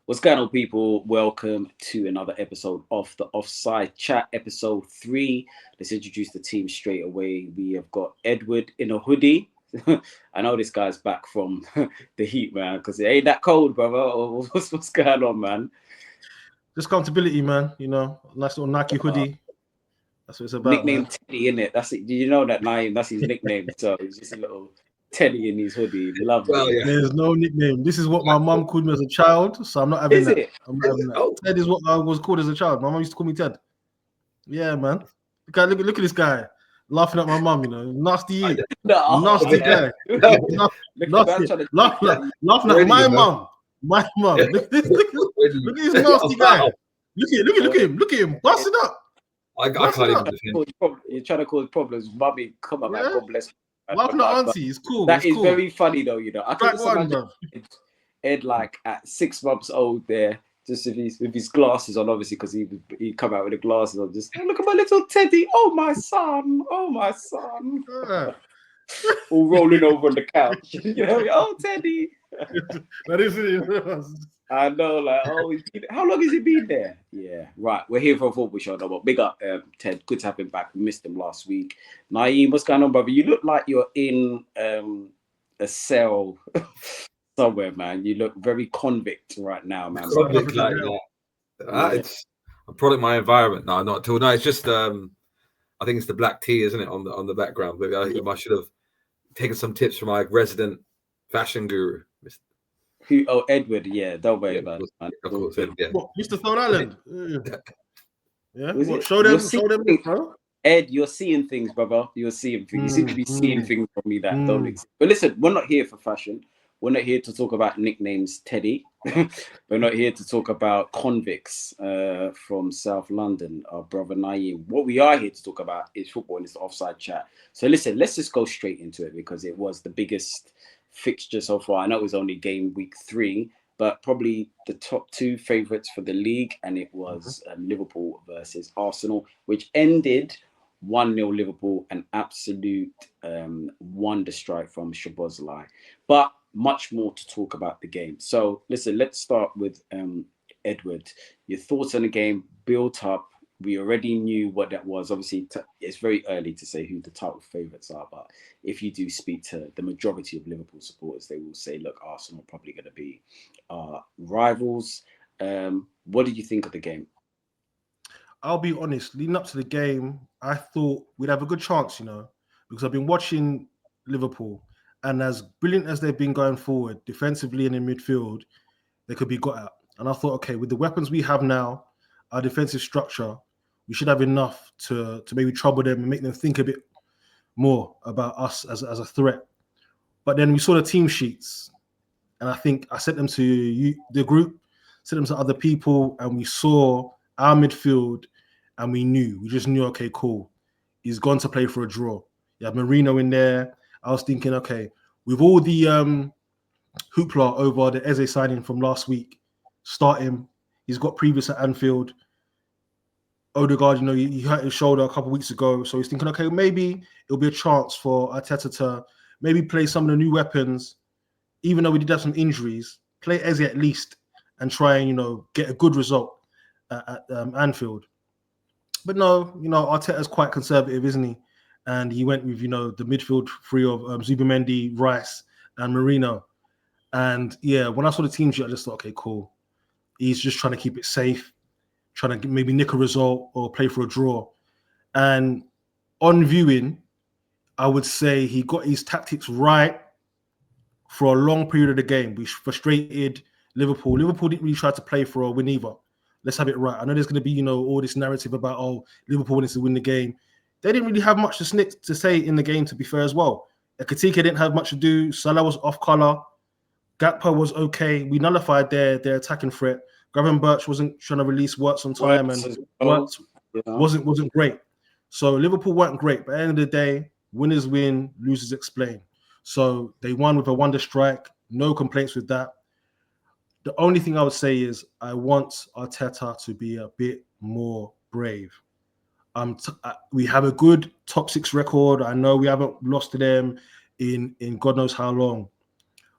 What's going on, people? Welcome to another episode of the Offside Chat, episode 3. Let's introduce the team straight away. We have got Edward in a hoodie. I know this guy's back from the heat, man, because it ain't that cold, brother. What's going on, man? Just comfortability, man. You know, nice little Nike hoodie. That's what it's about. Nickname Man. Teddy, innit? That's it. Do you know that name? That's his nickname. So it's just a little Teddy in his hoodie. Love Well, it. yeah. There's no nickname. This is what my mum called me as a child, so I'm not having Is that. it? I'm not having that. Oh. Ted is what I was called as a child. My mum used to call me Ted. Yeah, man. Look at this guy laughing at my mum. You know, nasty you, No. nasty guy. Nasty. Laughing at my mum. My mum. Look at this nasty guy. Look at him. Bust it up. I can't even defend. You're trying to cause problems. Mummy, come on, man. Yeah. God bless. Laughing at auntie is cool. That It's is cool. very funny, though. You know, I can Track just one, imagine bro. Ed, like at 6 months old, there, just with his glasses on, obviously, because he come out with the glasses on. Just look at my little Teddy. Oh my son. Oh my son. Yeah. All rolling over on the couch. You know, oh Teddy. That is it. I know, like, oh, how long has he been there? Yeah, right. We're here for a football show, though. But big up, Ted. Good to have him back. We missed him last week. Naeem, what's going on, brother? You look like you're in a cell somewhere, man. You look very convict right now, man. Convict, like, it's a product of my environment. No, not at all. No, it's just I think it's the black tea, isn't it, on the background? Maybe I should have taken some tips from my resident fashion guru. Who? Oh, Edward. Yeah, don't worry about it, man. Of course, yeah. What, Mr. Stone Island? Yeah. Was What, it? show them, bro. Ed, you're seeing things, brother. You're seeing things. You seem to be seeing things from me that don't exist. But listen, we're not here for fashion. We're not here to talk about nicknames, Teddy. We're not here to talk about convicts from South London, our brother Naeem. What we are here to talk about is football and it's the Offside Chat. So listen, let's just go straight into it because it was the biggest fixture so far. I know it was only game week 3, but probably the top 2 favourites for the league, and it was Liverpool versus Arsenal, which ended 1-0 Liverpool, an absolute wonder strike from Szoboszlai. But much more to talk about the game. So listen, let's start with Edward. Your thoughts on the game, built up. We already knew what that was. Obviously, it's very early to say who the title favourites are, but if you do speak to the majority of Liverpool supporters, they will say, look, Arsenal are probably going to be rivals. What did you think of the game? I'll be honest, leading up to the game, I thought we'd have a good chance, you know, because I've been watching Liverpool, and as brilliant as they've been going forward, defensively and in midfield, they could be got at. And I thought, okay, with the weapons we have now, our defensive structure, we should have enough to maybe trouble them and make them think a bit more about us as a threat. But then we saw the team sheets, and I think I sent them to you, the group, sent them to other people, and we saw our midfield, and we just knew, okay, cool. He's gone to play for a draw. You have Marino in there. I was thinking, okay, with all the hoopla over the Eze signing from last week, start him. He's got previous at Anfield. Odegaard, you know, he hurt his shoulder a couple of weeks ago, so he's thinking, okay, maybe it'll be a chance for Arteta to maybe play some of the new weapons, even though we did have some injuries, play Eze at least and try and, you know, get a good result at Anfield. But no, you know, Arteta's quite conservative, isn't he? And he went with, you know, the midfield three of Zubimendi, Rice, and Marino. And yeah, when I saw the team sheet, I just thought, okay, cool. He's just trying to keep it safe, trying to maybe nick a result or play for a draw. And on viewing, I would say he got his tactics right for a long period of the game, which frustrated Liverpool. Liverpool didn't really try to play for a win either. Let's have it right. I know there's going to be, you know, all this narrative about, oh, Liverpool wanted to win the game. They didn't really have much to say in the game, to be fair as well. Ekitike didn't have much to do. Salah was off colour. Gakpo was okay. We nullified their attacking threat. Graven Birch wasn't trying to release Works on time, and Works wasn't great. So Liverpool weren't great. But at the end of the day, winners win, losers explain. So they won with a wonder strike. No complaints with that. The only thing I would say is I want Arteta to be a bit more brave. We have a good top 6 record. I know we haven't lost to them in God knows how long.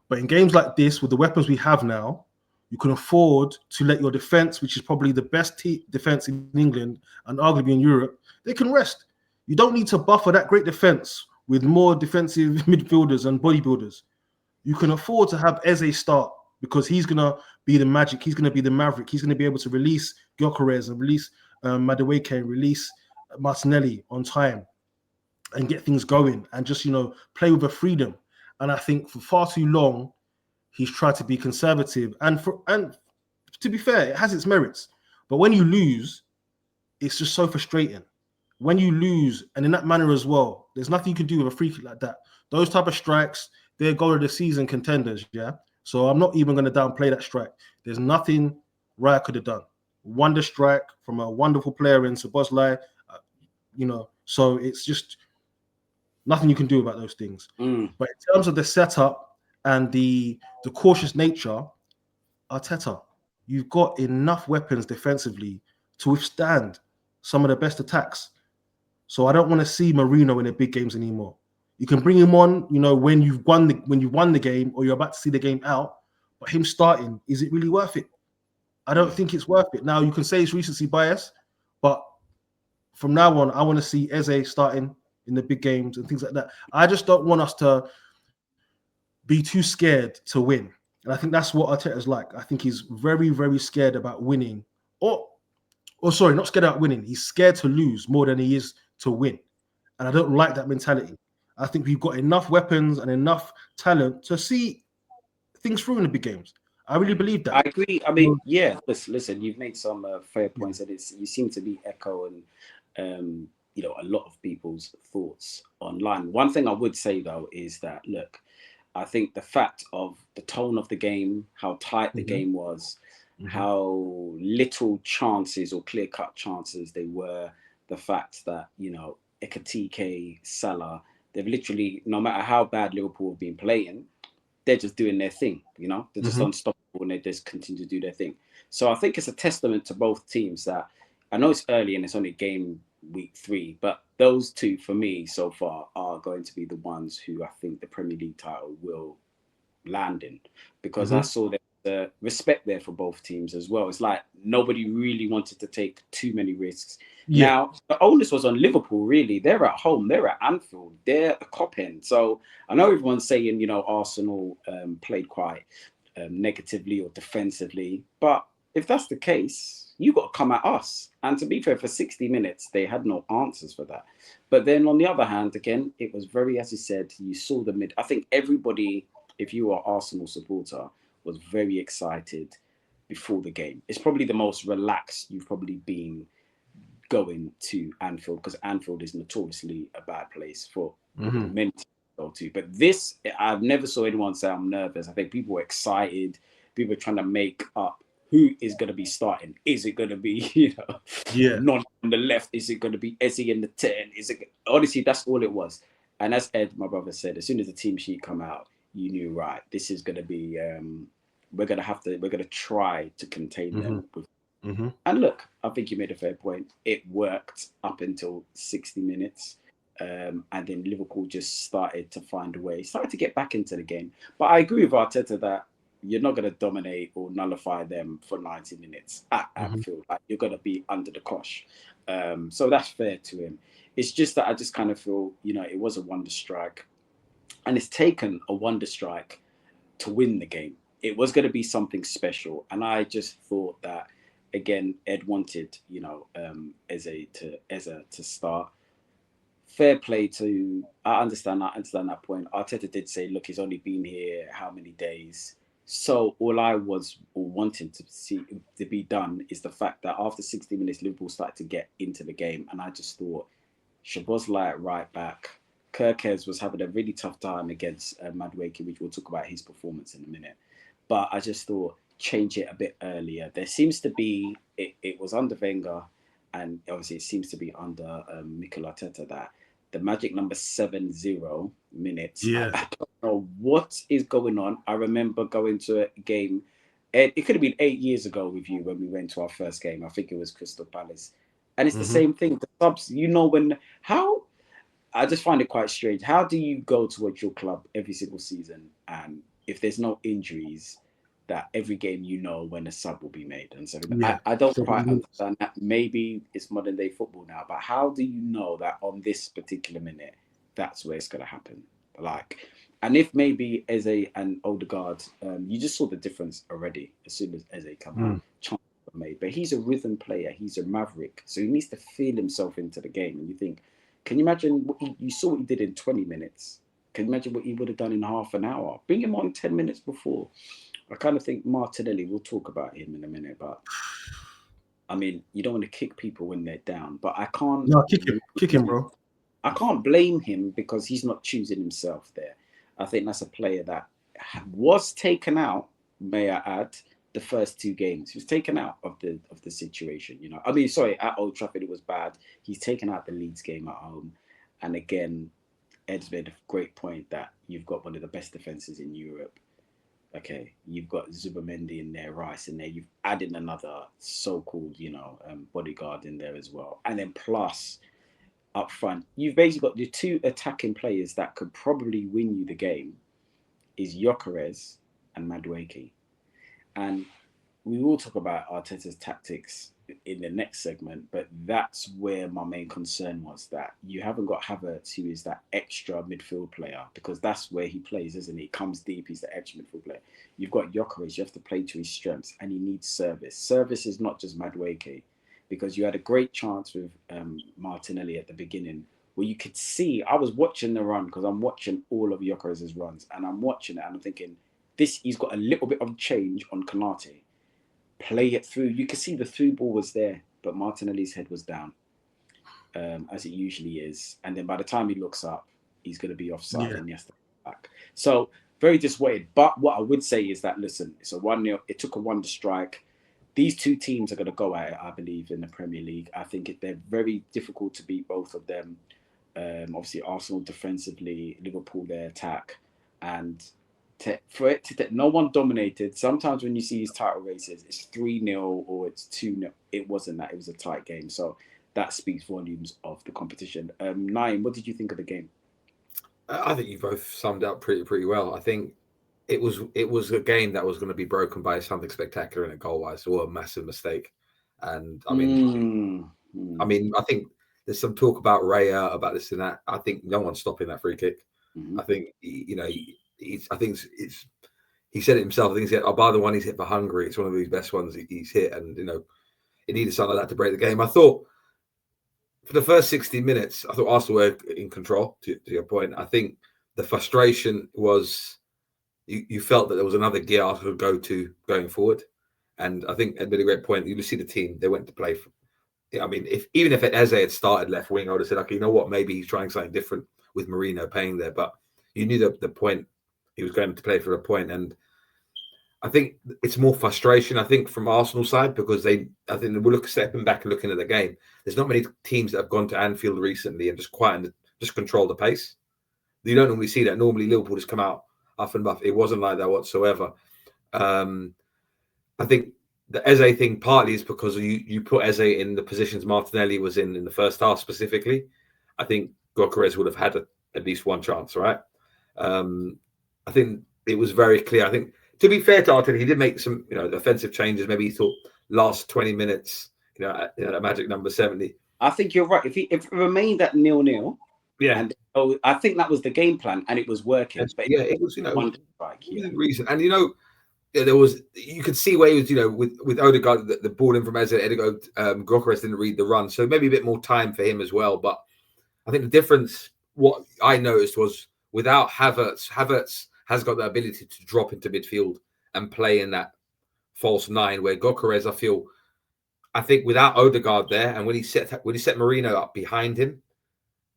But in games like this, with the weapons we have now, You can afford to let your defense, which is probably the best defense in England and arguably in Europe, they can rest. You don't need to buffer that great defense with more defensive midfielders and bodybuilders. You can afford to have Eze start because he's going to be the magic. He's going to be the maverick. He's going to be able to release Gyökeres and release Madueke and release Martinelli on time and get things going and just, play with a freedom. And I think for far too long, he's tried to be conservative. And to be fair, it has its merits. But when you lose, it's just so frustrating. When you lose, and in that manner as well, there's nothing you can do with a free kick like that. Those type of strikes, they're goal of the season contenders, yeah? So I'm not even going to downplay that strike. There's nothing Raya could have done. Wonder strike from a wonderful player in Szoboszlai, so it's just nothing you can do about those things. But in terms of the setup and the cautious nature, Arteta, you've got enough weapons defensively to withstand some of the best attacks. So I don't want to see Mourinho in the big games anymore. You can bring him on, when you've won the game or you're about to see the game out. But him starting, is it really worth it? I don't think it's worth it. Now you can say it's recency bias, but from now on, I want to see Eze starting in the big games and things like that. I just don't want us to be too scared to win. And I think that's what Arteta's like. I think he's very, very scared about winning. Or sorry, not scared about winning. He's scared to lose more than he is to win. And I don't like that mentality. I think we've got enough weapons and enough talent to see things through in the big games. I really believe that. I agree. I mean, yeah, listen, you've made some fair points, and you seem to be echoing, a lot of people's thoughts online. One thing I would say, though, is that, look, I think the fact of the tone of the game, how tight the game was, how little chances or clear-cut chances they were, the fact that, Ekitike, Salah, they've literally, no matter how bad Liverpool have been playing, they're just doing their thing, they're just unstoppable and they just continue to do their thing. So I think it's a testament to both teams that, I know it's early and it's only game week 3, but those two for me so far are going to be the ones who I think the Premier League title will land in, because I saw the respect there for both teams as well. It's like nobody really wanted to take too many risks. Yeah. Now, the onus was on Liverpool, really. They're at home. They're at Anfield. They're a cop end. So I know everyone's saying, Arsenal played quite negatively or defensively. But if that's the case, you got to come at us. And to be fair, for 60 minutes, they had no answers for that. But then on the other hand, again, it was very, as you said, you saw the mid. I think everybody, if you are Arsenal supporter, was very excited before the game. It's probably the most relaxed you've probably been going to Anfield, because Anfield is notoriously a bad place for many to go to. But this, I've never saw anyone say I'm nervous. I think people were excited. People were trying to make up who is going to be starting. Is it going to be, non on the left? Is it going to be Eze in the 10? Honestly, that's all it was. And as Ed, my brother, said, as soon as the team sheet come out, you knew, right, this is going to be, we're going to try to contain them. And look, I think you made a fair point. It worked up until 60 minutes. And then Liverpool just started to find a way, started to get back into the game. But I agree with Arteta that you're not going to dominate or nullify them for 90 minutes at Anfield. Like, you're going to be under the cosh. So that's fair to him. It's just that I just kind of feel, it was a wonder strike. And it's taken a wonder strike to win the game. It was going to be something special. And I just thought that, again, Ed wanted, Eze to start. Fair play to, I understand that point. Arteta did say, look, he's only been here how many days? So all I was wanting to see to be done is the fact that after 60 minutes, Liverpool started to get into the game. And I just thought, Szoboszlai at right back, Gyökeres was having a really tough time against Madueke, which we'll talk about his performance in a minute. But I just thought, change it a bit earlier. There seems to be, it was under Wenger, and obviously it seems to be under Mikel Arteta, that the magic number 70 minutes. Yeah. I don't know what is going on. I remember going to a game, it could have been 8 years ago with you when we went to our first game. I think it was Crystal Palace. And it's the same thing. The subs, I just find it quite strange. How do you go towards your club every single season, and if there's no injuries, that every game you know when a sub will be made. And so Yeah. I don't So quite we- understand that. Maybe it's modern day football now, but how do you know that on this particular minute, that's where it's going to happen? Like, and if maybe Eze and Odegaard, you just saw the difference already as soon as Eze come out. Chances were made, but he's a rhythm player. He's a maverick, so he needs to feel himself into the game. And you think, can you imagine what you saw what he did in 20 minutes? Can you imagine what he would have done in half an hour? Bring him on 10 minutes before. I kind of think Martinelli, we'll talk about him in a minute, but I mean, you don't want to kick people when they're down, but I can't. No, kick him, bro. I can't blame him because he's not choosing himself there. I think that's a player that was taken out, may I add, the first 2 games. He was taken out of the situation, you know. I mean, sorry, at Old Trafford it was bad. He's taken out the Leeds game at home. And again, Ed's made a great point that you've got one of the best defenses in Europe. Okay, you've got Zubimendi in there, Rice in there. You've added another so-called, you know, bodyguard in there as well. And then plus, up front, you've basically got the 2 attacking players that could probably win you the game is Gyökeres and Madueke. And we will talk about Arteta's tactics in the next segment, but that's where my main concern was, that you haven't got Havertz, who is that extra midfield player, because that's where he plays, isn't he? He comes deep, he's the extra midfield player. You've got Gyökeres, you have to play to his strengths, and he needs service. Service is not just Madueke, because you had a great chance with Martinelli at the beginning where you could see, I was watching the run because I'm watching all of Gyökeres' runs, and I'm watching it and I'm thinking, he's got a little bit of change on Konate. Play it through. You could see the through ball was there, but Martinelli's head was down, as it usually is. And then by the time he looks up, he's going to be offside and he has to go back. So very disappointed. But what I would say is that, listen, it's a 1-0. It took a wonder strike. These 2 teams are going to go at it, I believe, in the Premier League. I think they're very difficult to beat, both of them. Obviously, Arsenal defensively, Liverpool their attack, and no one dominated. Sometimes when you see these title races, it's 3-0 or it's 2-0. It wasn't that. It was a tight game. So that speaks volumes of the competition. Naeem, what did you think of the game? I think you both summed up pretty well. I think it was a game that was going to be broken by something spectacular in a goal-wise, or a massive mistake. And I mean, I think there's some talk about Raya, about this and that. I think no one's stopping that free kick. I think, you know, I think he said it himself. I think he said, by the one he's hit for Hungary, it's one of his best ones he's hit. And, you know, it needed something like that to break the game. I thought for the first 60 minutes, I thought Arsenal were in control, to your point. I think the frustration was you felt that there was another gear Arsenal could go to going forward. And I think Ed made a great point. You see the team, they went to play for, I mean, even if Eze had started left wing, I would have said, okay, you know what, maybe he's trying something different with Marino playing there. But you knew the point he was going to play for a point. And I think it's more frustration, I think, from Arsenal side, because I think we're stepping back and looking at the game. There's not many teams that have gone to Anfield recently and just control the pace. You don't normally see that. Normally Liverpool just come out up and buff. It wasn't like that whatsoever. I think the Eze thing partly is because you put Eze in the positions Martinelli was in the first half specifically. I think Gyökeres would have had at least one chance, right? I think it was very clear. I think, to be fair to Arteta, he did make some, you know, offensive changes. Maybe he thought last 20 minutes, you know, that magic number 70. I think you're right. If it remained at 0-0, yeah, and I think that was the game plan, and it was working. But yeah, it was, you know, strike, reason. And you know, you could see where he was, you know, with Odegaard, the ball in from Eze, Gyökeres didn't read the run, so maybe a bit more time for him as well. But I think the difference, what I noticed was, without Havertz has got the ability to drop into midfield and play in that false 9, where Gyökeres, I think without Odegaard there, and when he set Marino up behind him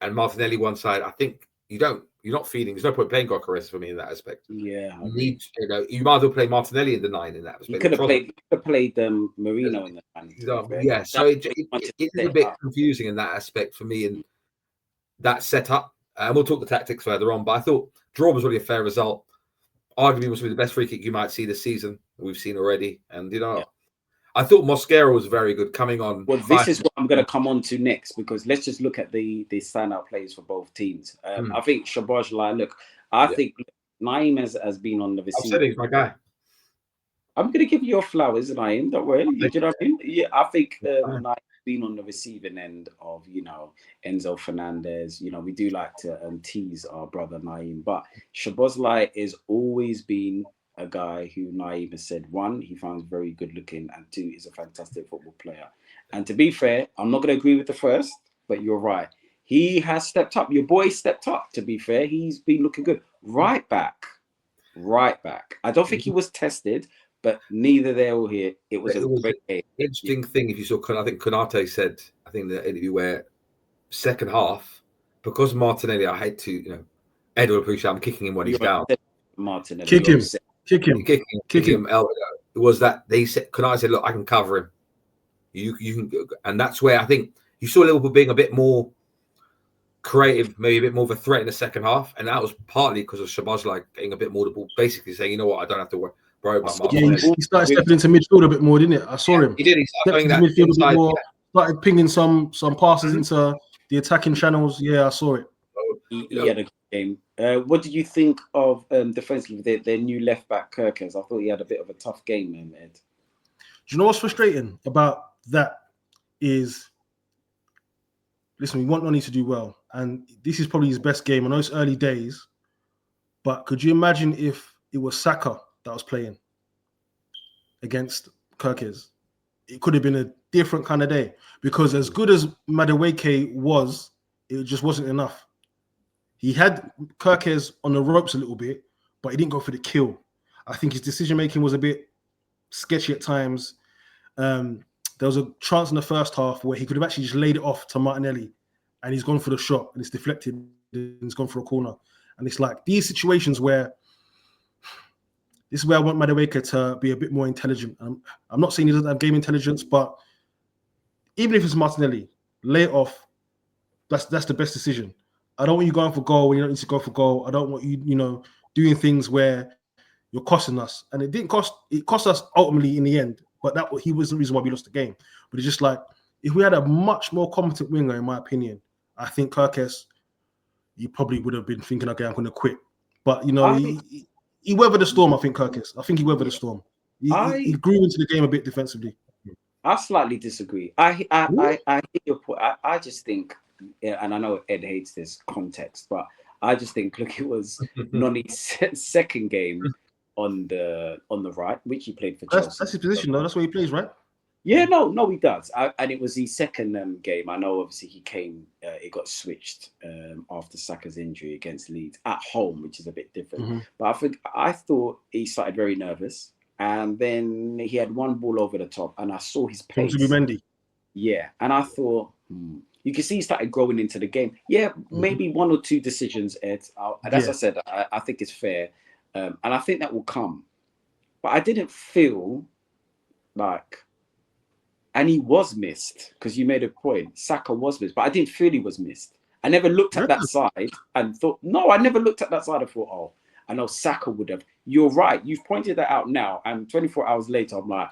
and Martinelli one side, I think you're not feeding. There's no point playing Gyökeres for me in that aspect. Yeah, you might as well play Martinelli in the 9 in that aspect. You could have played Marino in the 9. Yeah, so it is a bit confusing in that aspect for me in that setup. And we'll talk the tactics further on, but I thought draw was really a fair result. Arguably was the best free kick you might see this season. We've seen already. And, you know, I thought Mosquera was very good coming on. Well, this is what I'm going to come on to next, because let's just look at the standout players for both teams. I think Szoboszlai, I think Naeem has been on the receiving. He's my guy. I'm gonna give you your flowers, Naeem. Don't worry. Do you know what I mean? Yeah, I think Naeem's been on the receiving end of Enzo Fernandez. We do like to tease our brother Naeem, but Szoboszlai has always been a guy who Naeem has said, one, he finds very good looking, and two, is a fantastic football player. And to be fair, I'm not going to agree with the first, but you're right. He has stepped up. Your boy stepped up, to be fair. He's been looking good. Right back. I don't think he was tested, but neither there or here. It was a great game. Interesting thing, if you saw, I think Konate said, I think in the interview, where second half, because Martinelli, I hate to, Ed will appreciate I'm kicking him when he's down. Martinelli. Kick him. It was that they said, Konate said, look, I can cover him. You can, and that's where I think you saw Liverpool being a bit more creative, maybe a bit more of a threat in the second half, and that was partly because of Szoboszlai getting a bit more the ball, basically saying, you know what, I don't have to worry about Martinelli. Yeah, he started stepping into midfield a bit more, didn't it? I saw him. He did. He started into midfield a bit more. Started pinging some passes into the attacking channels. Yeah, I saw it. He had a good game. What did you think of defensively their new left back Kirkers? I thought he had a bit of a tough game, Ed. Do you know what's frustrating about that is, listen, we want Noni to do well, and this is probably his best game. I know it's early days, but could you imagine if it was Saka that was playing against Kirkers? It could have been a different kind of day, because as good as Madueke was, it just wasn't enough. He had Kirkers on the ropes a little bit, but he didn't go for the kill. I think his decision-making was a bit sketchy at times. There was a chance in the first half where he could have actually just laid it off to Martinelli, and he's gone for the shot, and it's deflected, and he's gone for a corner. And it's like these situations where this is where I want Madueke to be a bit more intelligent. I'm not saying he doesn't have game intelligence, but even if it's Martinelli, lay it off. That's the best decision. I don't want you going for goal when you don't need to go for goal. I don't want you, doing things where you're costing us. And it didn't cost. It cost us ultimately in the end. But he was the reason why we lost the game. But it's just like, if we had a much more competent winger, in my opinion, I think Kirkes, he probably would have been thinking, okay, I'm going to quit. But, he weathered the storm, I think, Kirkes. I think he weathered the storm. He grew into the game a bit defensively. I slightly disagree. I hear your point. I just think, and I know Ed hates this context, but I just think, look, it was Noni's second game on the right, which he played for Chelsea. That's his position, though. That's where he plays, right? Yeah, no, he does. And it was his second game. I know, obviously, he came. It got switched after Saka's injury against Leeds at home, which is a bit different. Mm-hmm. But I thought he started very nervous, and then he had one ball over the top, and I saw his pace. Mendy. Yeah, and I thought, you can see he started growing into the game. Yeah, maybe one or two decisions, Ed. As I said, I think it's fair. And I think that will come. But I didn't feel like, and he was missed, because you made a point, Saka was missed, but I didn't feel he was missed. I never looked at that side and thought, I never looked at that side and thought, I know Saka would have. You're right. You've pointed that out now. And 24 hours later, I'm like,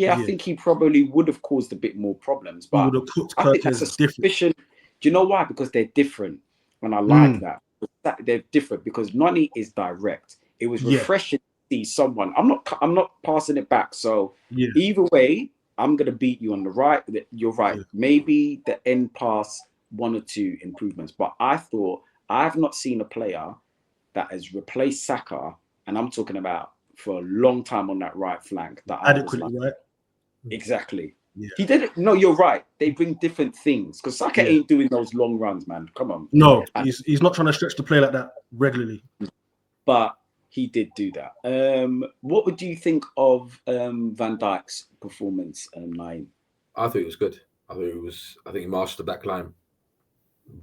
I think he probably would have caused a bit more problems. But I think that's a suspicion. Do you know why? Because they're different. And I like that. They're different because Noni is direct. It was refreshing to see someone. I'm not passing it back. So either way, I'm gonna beat you on the right. You're right. Maybe the end pass, one or two improvements. But I thought I've not seen a player that has replaced Saka, and I'm talking about for a long time on that right flank. That adequately, right? Exactly. Yeah. He did it. No, you're right. They bring different things because Saka ain't doing those long runs, man. Come on. No, he's not trying to stretch the play like that regularly. But he did do that. What would you think of Van Dijk's performance, Naeem? I thought it was good. I think he mastered the back line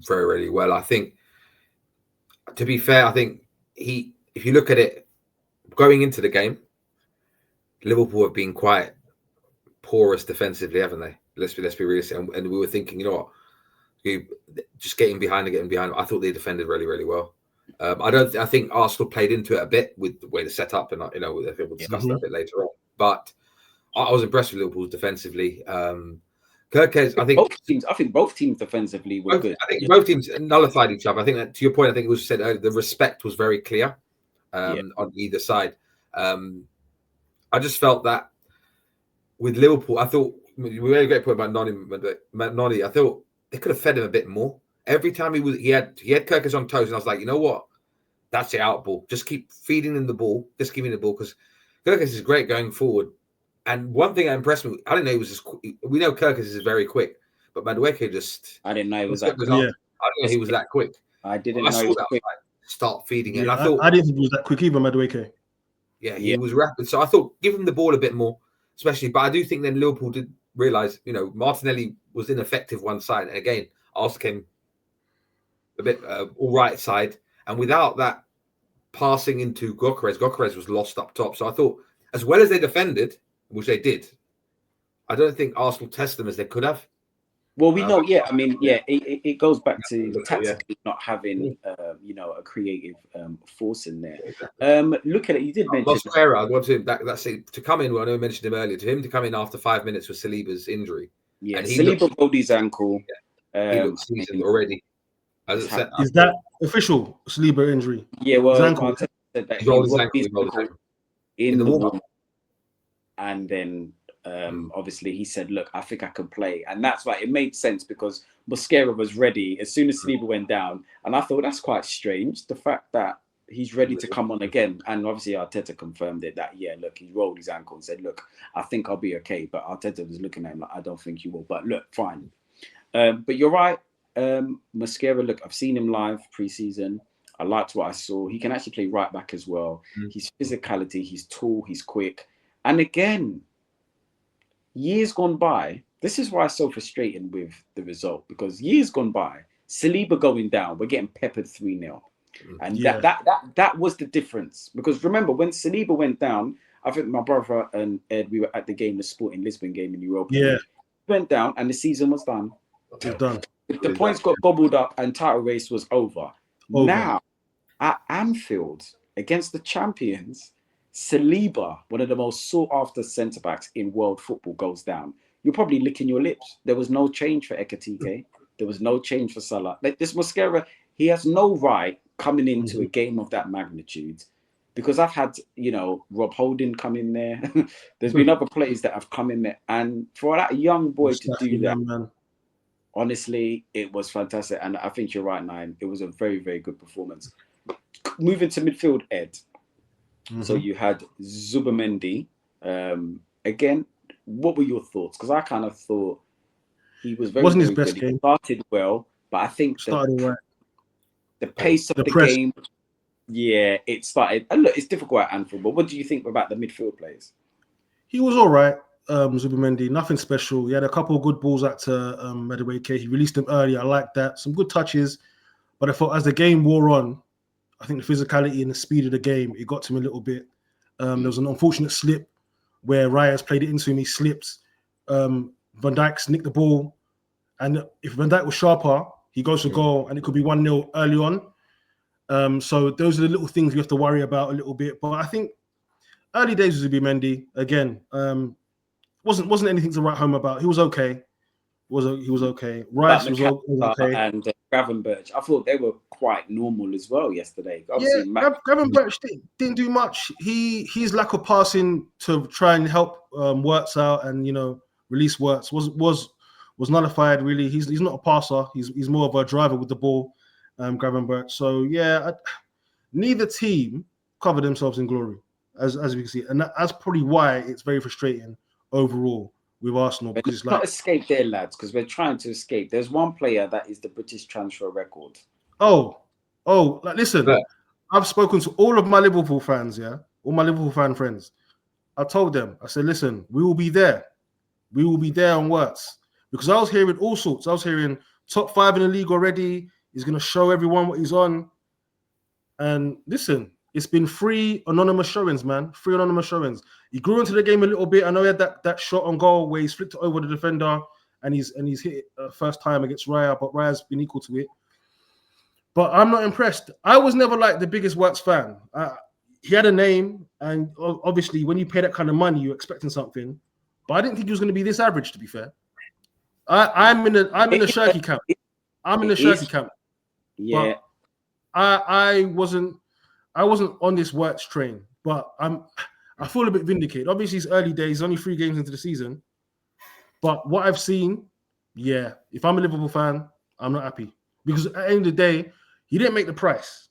very, really well. I think, to be fair, I think if you look at it going into the game, Liverpool have been quite porous defensively, haven't they? Let's be realistic. And we were thinking, you know what, just getting behind. I thought they defended really, really well. I think Arsenal played into it a bit with the way they set up, and we'll discuss that a bit later on. But I was impressed with Liverpool defensively. Kirkes, I think both teams defensively were good. I think both teams nullified each other. I think that, to your point, I think it was said earlier, the respect was very clear on either side. I just felt that with Liverpool, I thought we made a great point about Noni. I thought they could have fed him a bit more. Every time he had Kirkus on toes, and I was like, you know what? That's the out ball. Just keep feeding him the ball. Just give him the ball because Kirkus is great going forward. And one thing that impressed me, I didn't know he was just quick. We know Kirkus is very quick, but Madueke just. I didn't know he was that quick. I didn't know he was that quick. I didn't know he was quick. Start feeding it. Yeah, And I thought I didn't think he was that quick either, Madueke. Yeah, he was rapid. So I thought give him the ball a bit more, especially. But I do think then Liverpool did realise, Martinelli was ineffective one side. And again, Arsenal came a bit all right side. And without that passing into Gokeres was lost up top. So I thought, as well as they defended, which they did, I don't think Arsenal tested them as they could have. Well, we know, I mean, it goes back to tactically not having, a creative force in there. Look at it, you did mention Mosquera. I want to come in. I know I mentioned him earlier. To him to come in after 5 minutes with Saliba's injury. Yeah, and Saliba rolled his ankle. He looks seasoned already. Is that official Saliba injury? Yeah, well, ankle. Said that he rolled his ankle in the warm-up, and then. Obviously he said, look, I think I can play, and that's why it made sense because Mosquera was ready as soon as Saliba went down, and I thought that's quite strange, the fact that he's ready to come on again. And obviously Arteta confirmed it that look, he rolled his ankle and said, look, I think I'll be okay, but Arteta was looking at him like, I don't think you will, but look, fine. But you're right, Mosquera, look, I've seen him live pre-season. I liked what I saw. He can actually play right back as well. His physicality, he's tall, he's quick, and again, years gone by, this is why it's so frustrating with the result, because years gone by, Saliba going down, we're getting peppered 3-0. And that was the difference. Because remember, when Saliba went down, I think my brother and Ed, we were at the game, the Sporting Lisbon game in Europa. Yeah. Went down and the season was done. It's done. The points got gobbled up and title race was over. Now, at Anfield, against the champions, Saliba, one of the most sought-after centre-backs in world football, goes down. You're probably licking your lips. There was no change for Ekitike. There was no change for Salah. Like this Mosquera, he has no right coming into a game of that magnitude, because I've had, Rob Holding come in there. There's been other players that have come in there. And for that young boy to do that, honestly, it was fantastic. And I think you're right, Nine. It was a very, very good performance. Moving to midfield, Ed. So you had Zubimendi. Again, what were your thoughts? Because I kind of thought he was very, wasn't very his best good. game. He started well, but I think the pace of the press. game, it started. And look, it's difficult at Anfield, but what do you think about the midfield players? He was all right, Zubimendi. Nothing special. He had a couple of good balls out to Madueke. He released them early. I like that. Some good touches, but I thought as the game wore on, I think the physicality and the speed of the game, it got to him a little bit. There was an unfortunate slip where Reyes played it into him. He slipped. Van Dijk's nicked the ball. And if Van Dijk was sharper, he goes to goal and it could be 1-0 early on. So those are the little things we have to worry about a little bit. But I think early days was Zubimendi. Again, wasn't anything to write home about. He was okay. He was okay. Rice was okay. And Gravenberch, I thought they were quite normal as well yesterday. Gravenberch didn't do much. His lack of passing to try and help Wirtz out and release Wirtz was nullified. Really, he's not a passer. He's more of a driver with the ball. Gravenberch. So neither team covered themselves in glory, as we can see, and that's probably why it's very frustrating overall with Arsenal, because it's not escape there, lads, because we're trying to escape. There's one player that is the British transfer record. Listen, I've spoken to all of my Liverpool fans, all my Liverpool fan friends. I told them, I said, listen, we will be there. We will be there on Wirtz, because I was hearing all sorts. I was hearing top 5 in the league already. He's going to show everyone what he's on. And listen, it's been 3 anonymous showings, man. 3 anonymous showings. He grew into the game a little bit. I know he had that shot on goal where he's flicked it over the defender and he's hit it first time against Raya, but Raya's been equal to it. But I'm not impressed. I was never like the biggest Wirtz fan. He had a name, and obviously when you pay that kind of money, you're expecting something. But I didn't think he was going to be this average, to be fair. I'm in the Shirky camp. I'm in the Shirky camp. Yeah. But I wasn't on this Wirtz train, but I'm I feel a bit vindicated. Obviously, it's early days, only 3 games into the season. But what I've seen, yeah, if I'm a Liverpool fan, I'm not happy. Because at the end of the day, he didn't make the price.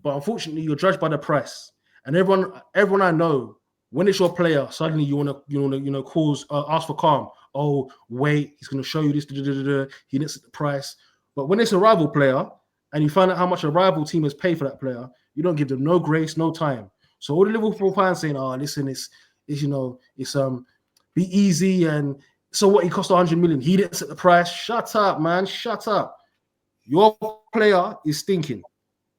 But unfortunately, you're judged by the price. And everyone I know, when it's your player, suddenly you wanna ask for calm. Oh, wait, he's gonna show you this. He didn't set the price. But when it's a rival player, and you find out how much a rival team has paid for that player, you don't give them no grace, no time. So all the Liverpool fans saying, "Oh, listen, it's be easy," and so what? He cost 100 million. He didn't set the price. Shut up, man. Shut up. Your player is stinking.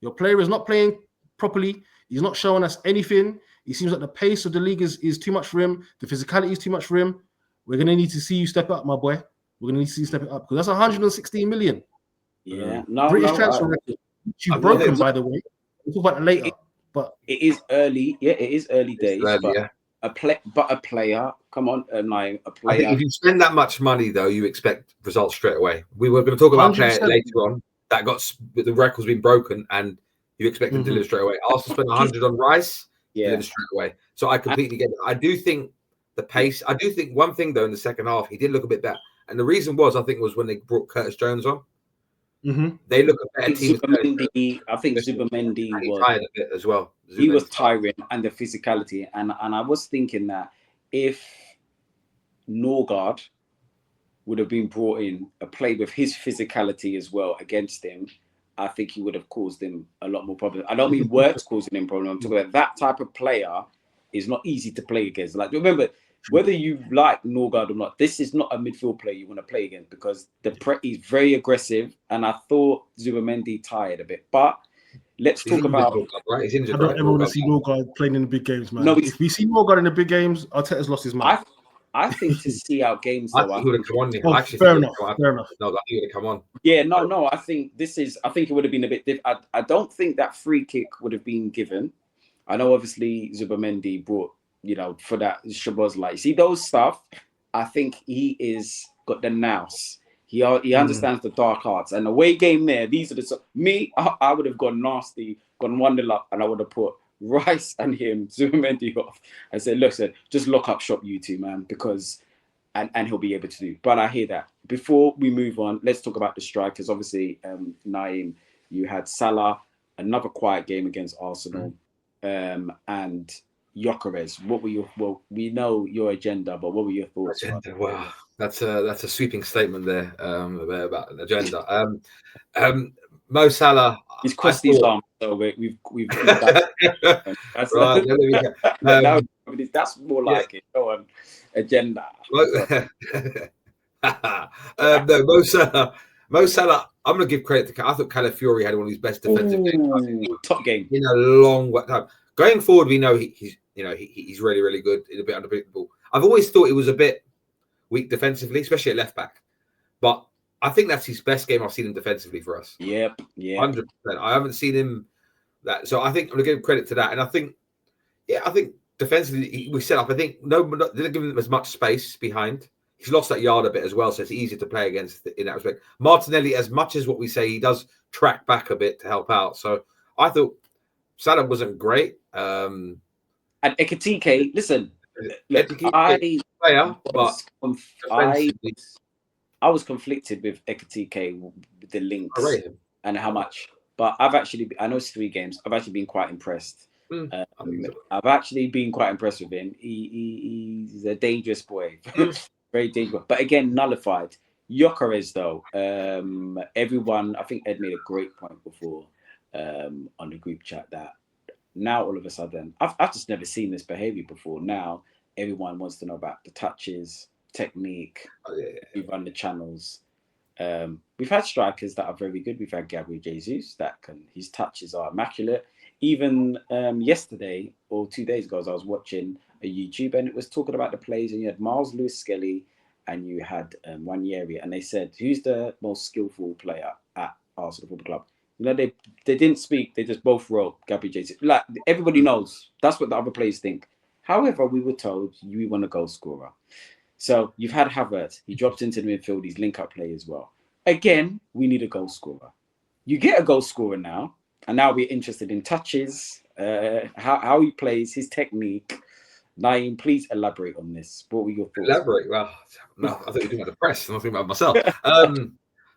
Your player is not playing properly. He's not showing us anything. It seems like the pace of the league is too much for him. The physicality is too much for him. We're going to need to see you step up, my boy. We're going to need to see you step it up because that's 116 million. Yeah, British transfer record. You've broken, by the way. We'll talk about it later. But it is early. Yeah, it is early days. Early, but yeah. a player. Come on, a player. I think if you spend that much money, though, you expect results straight away. We were going to talk about players later on that got the record's been broken, and you expect them to deliver straight away. Arsenal spent 100 on Rice, deliver straight away. So I completely get it. I do think the pace. I do think one thing though in the second half, he did look a bit better, and the reason was I think was when they brought Curtis Jones on. They look a better team. I think Zubimendi was tired a bit as well. He was tiring, and the physicality, and I was thinking that if Norgard would have been brought in, a play with his physicality as well against him, I think he would have caused him a lot more problems. I don't mean works causing him problems. I'm talking about that type of player is not easy to play against. Like, remember, whether you like Norgard or not, this is not a midfield player you want to play against because he's very aggressive, and I thought Zubimendi tired a bit. But let's talk about. Right? He's injured, I don't ever want to see Norgard playing in the big games, man. No, if we see Norgard in the big games, Arteta's lost his mind. I think to see out games, though, I think he would have come on. Fair enough. No, I think he would have come on. Yeah, no. I think it would have been a bit different. I don't think that free kick would have been given. I know, obviously, Zubimendi brought, for that Szoboszlai. See those stuff. I think he is got the nous. He understands the dark arts, and the away game there. These are I would have gone nasty, gone 1-0 up, and I would have put Rice and him, Zubimendi off. I said, listen, just lock up shop, you two, man, because and he'll be able to do. But I hear that. Before we move on, let's talk about the strikers. Obviously, Naeem, you had Salah, another quiet game against Arsenal, and Gyökeres. What were we know your agenda, but what were your thoughts? Agenda, wow, that's a sweeping statement there about an agenda. Mo Salah, he's crossed his arm, so we've that's right. That's more like it. Go on, agenda. No, Mo Salah. I'm going to give credit to. I thought Calafiori had one of his best defensive games. Top game in a long time. Going forward, we know he's really, really good. He's a bit unpredictable. I've always thought he was a bit weak defensively, especially at left back. But I think that's his best game I've seen him defensively for us. Yep. 100%. I haven't seen him that. So I think I'm going to give credit to that. And I think defensively we set up. I think didn't give him as much space behind. He's lost that yard a bit as well, so it's easier to play against in that respect. Martinelli, as much as what we say, he does track back a bit to help out. So I thought Salah wasn't great. And Ekitike, listen, I was conflicted with Ekitike with the links and how much. But I know it's 3 games. I've actually been quite impressed. I've actually been quite impressed with him. He's a dangerous boy. Very dangerous. But again, nullified. Gyökeres, though, everyone, I think Ed made a great point before on the group chat that now all of a sudden, I've just never seen this behavior before. Now everyone wants to know about the touches, technique. We run the channels. We've had strikers that are very good. We've had Gabriel Jesus his touches are immaculate. Even yesterday or 2 days ago, as I was watching a YouTube and it was talking about the plays, and you had Miles Lewis-Skelly and you had Wanyeri, and they said, who's the most skillful player at Arsenal Football Club? They didn't speak. They just both wrote Gabriel Jesus. Like, everybody knows. That's what the other players think. However, we were told we want a goal scorer. So you've had Havertz. He dropped into the midfield. He's link-up play as well. Again, we need a goal scorer. You get a goal scorer now, and now we're interested in touches, how he plays, his technique. Naeem, please elaborate on this. What were your thoughts? Elaborate. Well, no, I thought you were talking about the press. I'm not thinking about myself.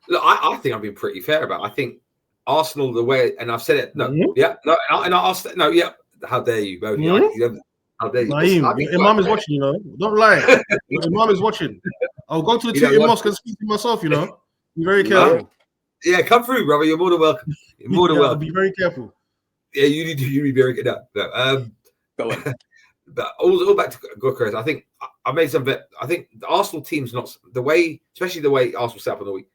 Look, I think I've been pretty fair about it. I think Arsenal, the way, and I've said it. No, yeah, no, and I asked, no, yeah. How dare you, Bodie? How dare you? Naeem, your Imam is watching, you know. Don't lie. Your Imam is watching. I'll go to the Twitter mosque and speak to myself, you know. Be very careful. Yeah, come through, brother. You're more than welcome. You're more than welcome. Be very careful. Yeah, you need to be very good. No. Go on. But all back to Gyökeres. I think I made some bet. I think the Arsenal team's not the way, especially the way Arsenal set up on the week.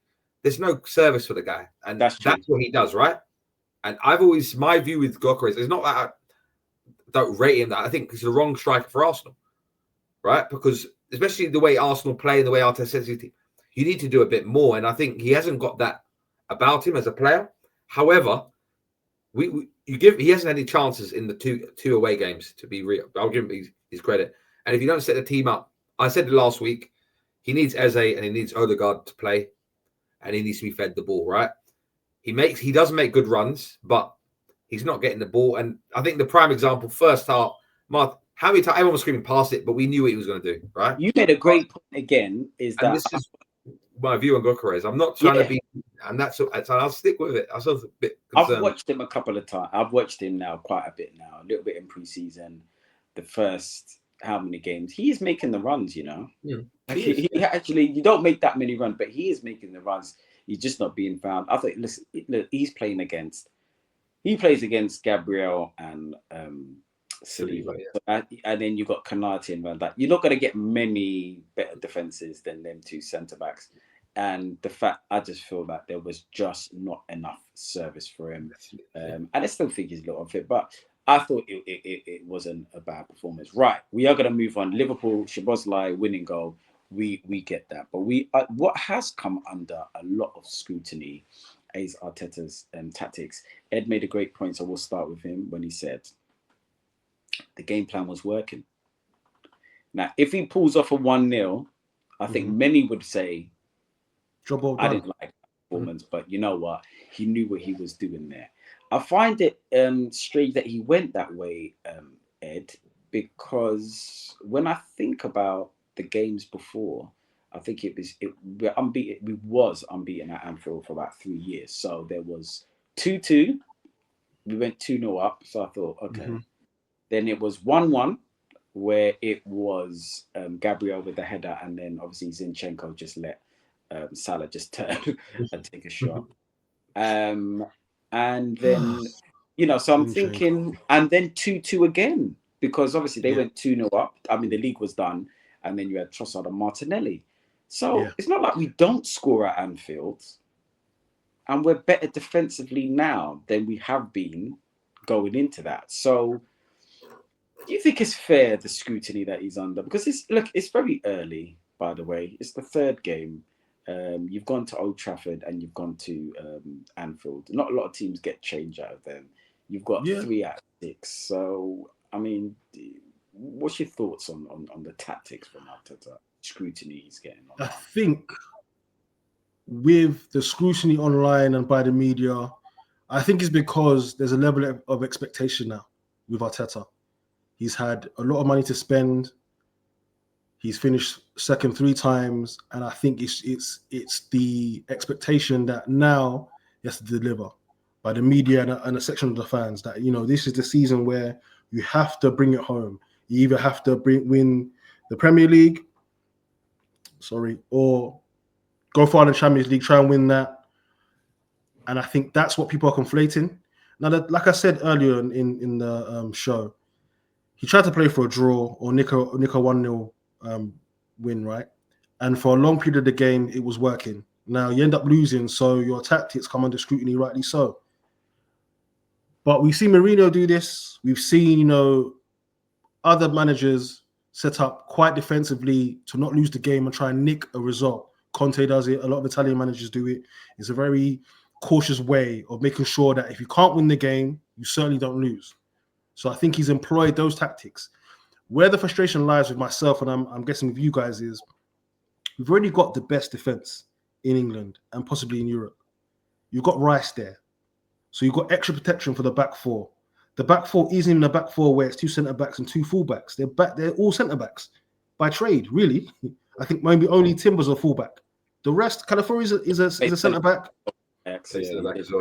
There's no service for the guy, and that's what he does, right? And my view with Gyökeres is not that I don't rate him. That I think he's the wrong striker for Arsenal, right? Because especially the way Arsenal play and the way Arteta sets his team, you need to do a bit more. And I think he hasn't got that about him as a player. However, he hasn't had any chances in the two away games, to be real. I'll give him his credit. And if you don't set the team up, I said it last week, he needs Eze and he needs Odegaard to play, and he needs to be fed the ball, right? He does make good runs, but he's not getting the ball. And I think the prime example, first half, Mark, how many times everyone was screaming past it, but we knew what he was going to do, right? You made a great point again. This is my view on Gyökeres. I'm not trying to be, and so I'll stick with it. I was a bit concerned. I've watched him a couple of times. I've watched him now quite a bit now, a little bit in pre-season. The first how many games he is making the runs, you know. Yeah, he actually, you don't make that many runs, but he is making the runs. He's just not being found. I think, listen, he plays against Gabriel and Saliba. Yeah. And then you've got Konate and Van Dijk. You're not going to get many better defenses than them two centre backs. And the fact, I just feel that there was just not enough service for him. And I still think he's a little unfit, but I thought it wasn't a bad performance. Right, we are going to move on. Liverpool, Szoboszlai, winning goal. We get that. But what has come under a lot of scrutiny is Arteta's tactics. Ed made a great point, so we'll start with him when he said the game plan was working. Now, if he pulls off a 1-0, I think many would say, I didn't like that performance, but you know what? He knew what he was doing there. I find it strange that he went that way, Ed, because when I think about the games before, I think we was unbeaten at Anfield for about 3 years. So there was 2-2. We went 2-0 up. So I thought, okay. Then it was 1-1, where it was Gabriel with the header, and then obviously Zinchenko just let Salah just turn and take a shot. And then, so I'm thinking, and then 2-2 again, because obviously they went 2-0 up. I mean, the league was done, and then you had Trossard and Martinelli. So it's not like we don't score at Anfield, and we're better defensively now than we have been going into that. So do you think it's fair, the scrutiny that he's under? Because it's very early, by the way. It's the third game. You've gone to Old Trafford and you've gone to Anfield. Not a lot of teams get change out of them. You've got 3 out of 6. So, I mean, what's your thoughts on the tactics from Arteta? Scrutiny he's getting on. I think with the scrutiny online and by the media, I think it's because there's a level of expectation now with Arteta. He's had a lot of money to spend. He's finished second 3 times, and I think it's the expectation that now he has to deliver by the media and a section of the fans that this is the season where you have to bring it home. You either have to win the Premier League, or go far in the Champions League, try and win that. And I think that's what people are conflating. Now, like I said earlier in the show, he tried to play for a draw or nick a 1-0 win, right? And for a long period of the game, it was working. Now you end up losing, so your tactics come under scrutiny, rightly so. But we've seen Mourinho do this. We've seen, other managers set up quite defensively to not lose the game and try and nick a result. Conte does it. A lot of Italian managers do it. It's a very cautious way of making sure that if you can't win the game, you certainly don't lose. So I think he's employed those tactics. Where the frustration lies with myself, and I'm guessing with you guys, is we've already got the best defense in England and possibly in Europe. You've got Rice there. So you've got extra protection for the back four. The back four isn't even a back four where it's 2 centre backs and 2 full backs. They're all centre backs by trade, really. I think maybe only Timber's a full back. The rest, Calafiori is a centre back. And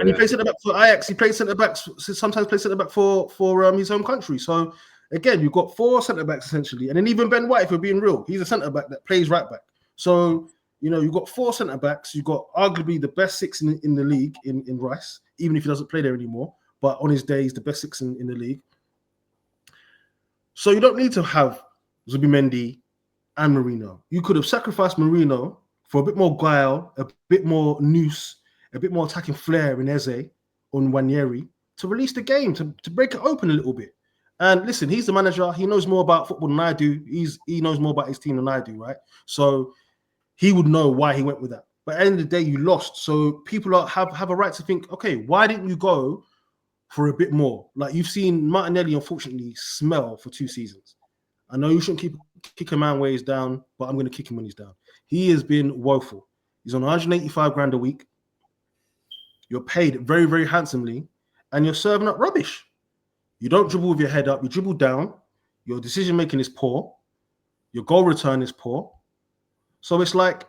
he plays centre back for Ajax. He plays centre backs. Sometimes plays centre back for his home country. So again, you've got 4 centre backs essentially, and then even Ben White, if we're being real, he's a centre back that plays right back. So you've got 4 centre backs. You've got arguably the best 6 in the league in Rice, even if he doesn't play there anymore. But on his day, he's the best 6 in the league. So you don't need to have Zubimendi and Marino. You could have sacrificed Marino for a bit more guile, a bit more nous, a bit more attacking flair in Eze on Nwaneri to release the game, to break it open a little bit. And listen, he's the manager. He knows more about football than I do. He knows more about his team than I do, right? So he would know why he went with that. But at the end of the day, you lost. So people have a right to think, okay, why didn't you go for a bit more? Like you've seen Martinelli, unfortunately, smell for 2 seasons. I know you shouldn't kick a man where he's down, but I'm going to kick him when he's down. He has been woeful. He's on 185 grand a week. You're paid very, very handsomely, and you're serving up rubbish. You don't dribble with your head up. You dribble down. Your decision-making is poor. Your goal return is poor. So it's like,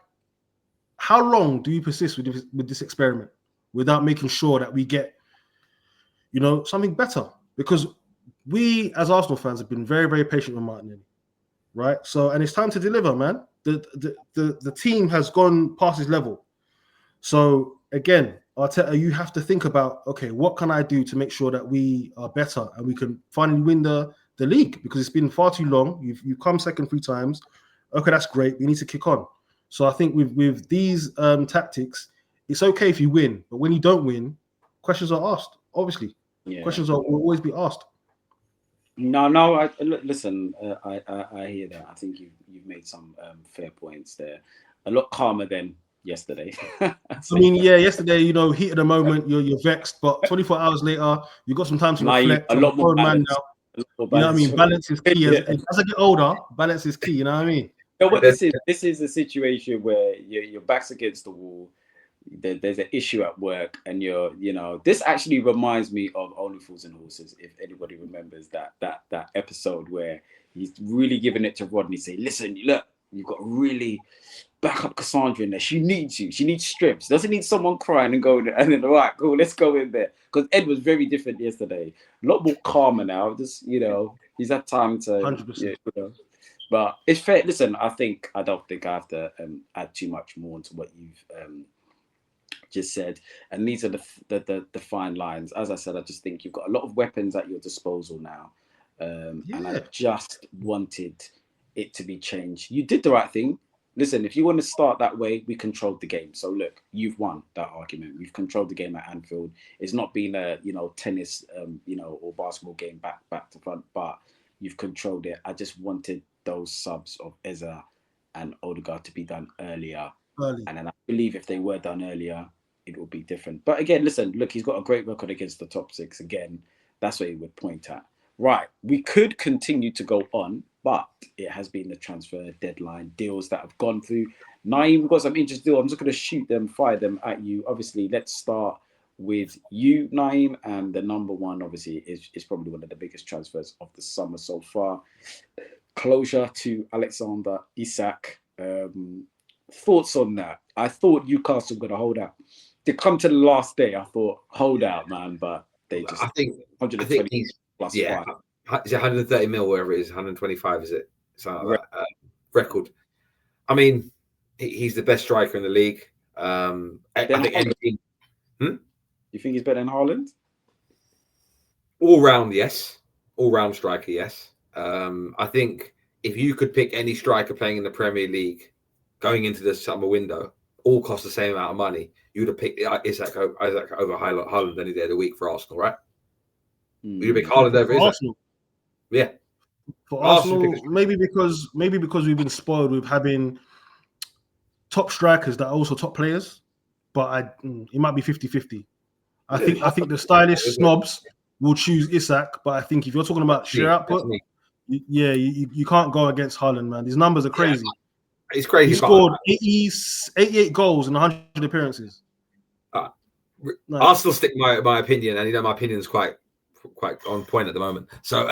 how long do you persist with this experiment without making sure that we get, something better? Because we, as Arsenal fans, have been very, very patient with Martinelli, right? So, and it's time to deliver, man. The team has gone past his level. So, again, Arteta, you have to think about, okay, what can I do to make sure that we are better and we can finally win the league? Because it's been far too long. You've come second 3 times. Okay, that's great. We need to kick on. So I think with these tactics, it's okay if you win, but when you don't win, questions are asked. Obviously, questions will always be asked. No. Listen, I hear that. I think you've made some fair points there. A lot calmer than yesterday. Yesterday, heat of the moment, you're vexed, but 24 hours later, you got some time to reflect. A lot more balance. You know what I mean? Balance is key. As I get older, balance is key. You know what I mean? But this is a situation where your back's against the wall. There's an issue at work, and this actually reminds me of Only Fools and Horses. If anybody remembers that episode where he's really giving it to Rodney, saying, "Listen, look, you've got to really back up Cassandra in there. She needs you. She needs strips. Doesn't need someone crying and going. And then, all right, cool, let's go in there." Because Ed was very different yesterday. A lot more calmer now. Just he's had time to. 100%. But it's fair. Listen, I don't think I have to add too much more to what you've just said. And these are the fine lines. As I said, I just think you've got a lot of weapons at your disposal now. And I just wanted it to be changed. You did the right thing. Listen, if you want to start that way, we controlled the game. So look, you've won that argument. We've controlled the game at Anfield. It's not been a tennis or basketball game back to front, but you've controlled it. I just wanted those subs of Eze and Odegaard to be done earlier. And then I believe if they were done earlier, it would be different. But again, listen, look, he's got a great record against the top 6. Again, that's what he would point at. Right, we could continue to go on, but it has been the transfer deadline deals that have gone through. Naeem, we've got some interesting deals. I'm just going to fire them at you. Obviously, let's start with you, Naeem. And the number one, obviously, is probably one of the biggest transfers of the summer so far. Closure to Alexander Isak. Thoughts on that? I thought Newcastle were going to hold out. They come to the last day. I thought, hold out, man. But they just... I think 120 plus 5. Is it 130 mil, wherever it is? 125, is it? Something like that. Record. I mean, he's the best striker in the league. I think anything... You think he's better than Haaland? All round, yes. All round striker, yes. I think if you could pick any striker playing in the Premier League going into the summer window, all cost the same amount of money, you would have picked Isak over Haaland any day of the week for Arsenal, right? Would you pick Haaland over Isak? Arsenal? Yeah. For Arsenal, maybe because we've been spoiled with having top strikers that are also top players, but it might be 50-50. I think the stylish snobs will choose Isak, but I think if you're talking about sheer output, you can't go against Haaland, man. These numbers are crazy. Yeah. It's crazy. He scored 88 goals in 100 appearances. I'll still stick my opinion, and my opinion is quite quite on point at the moment. So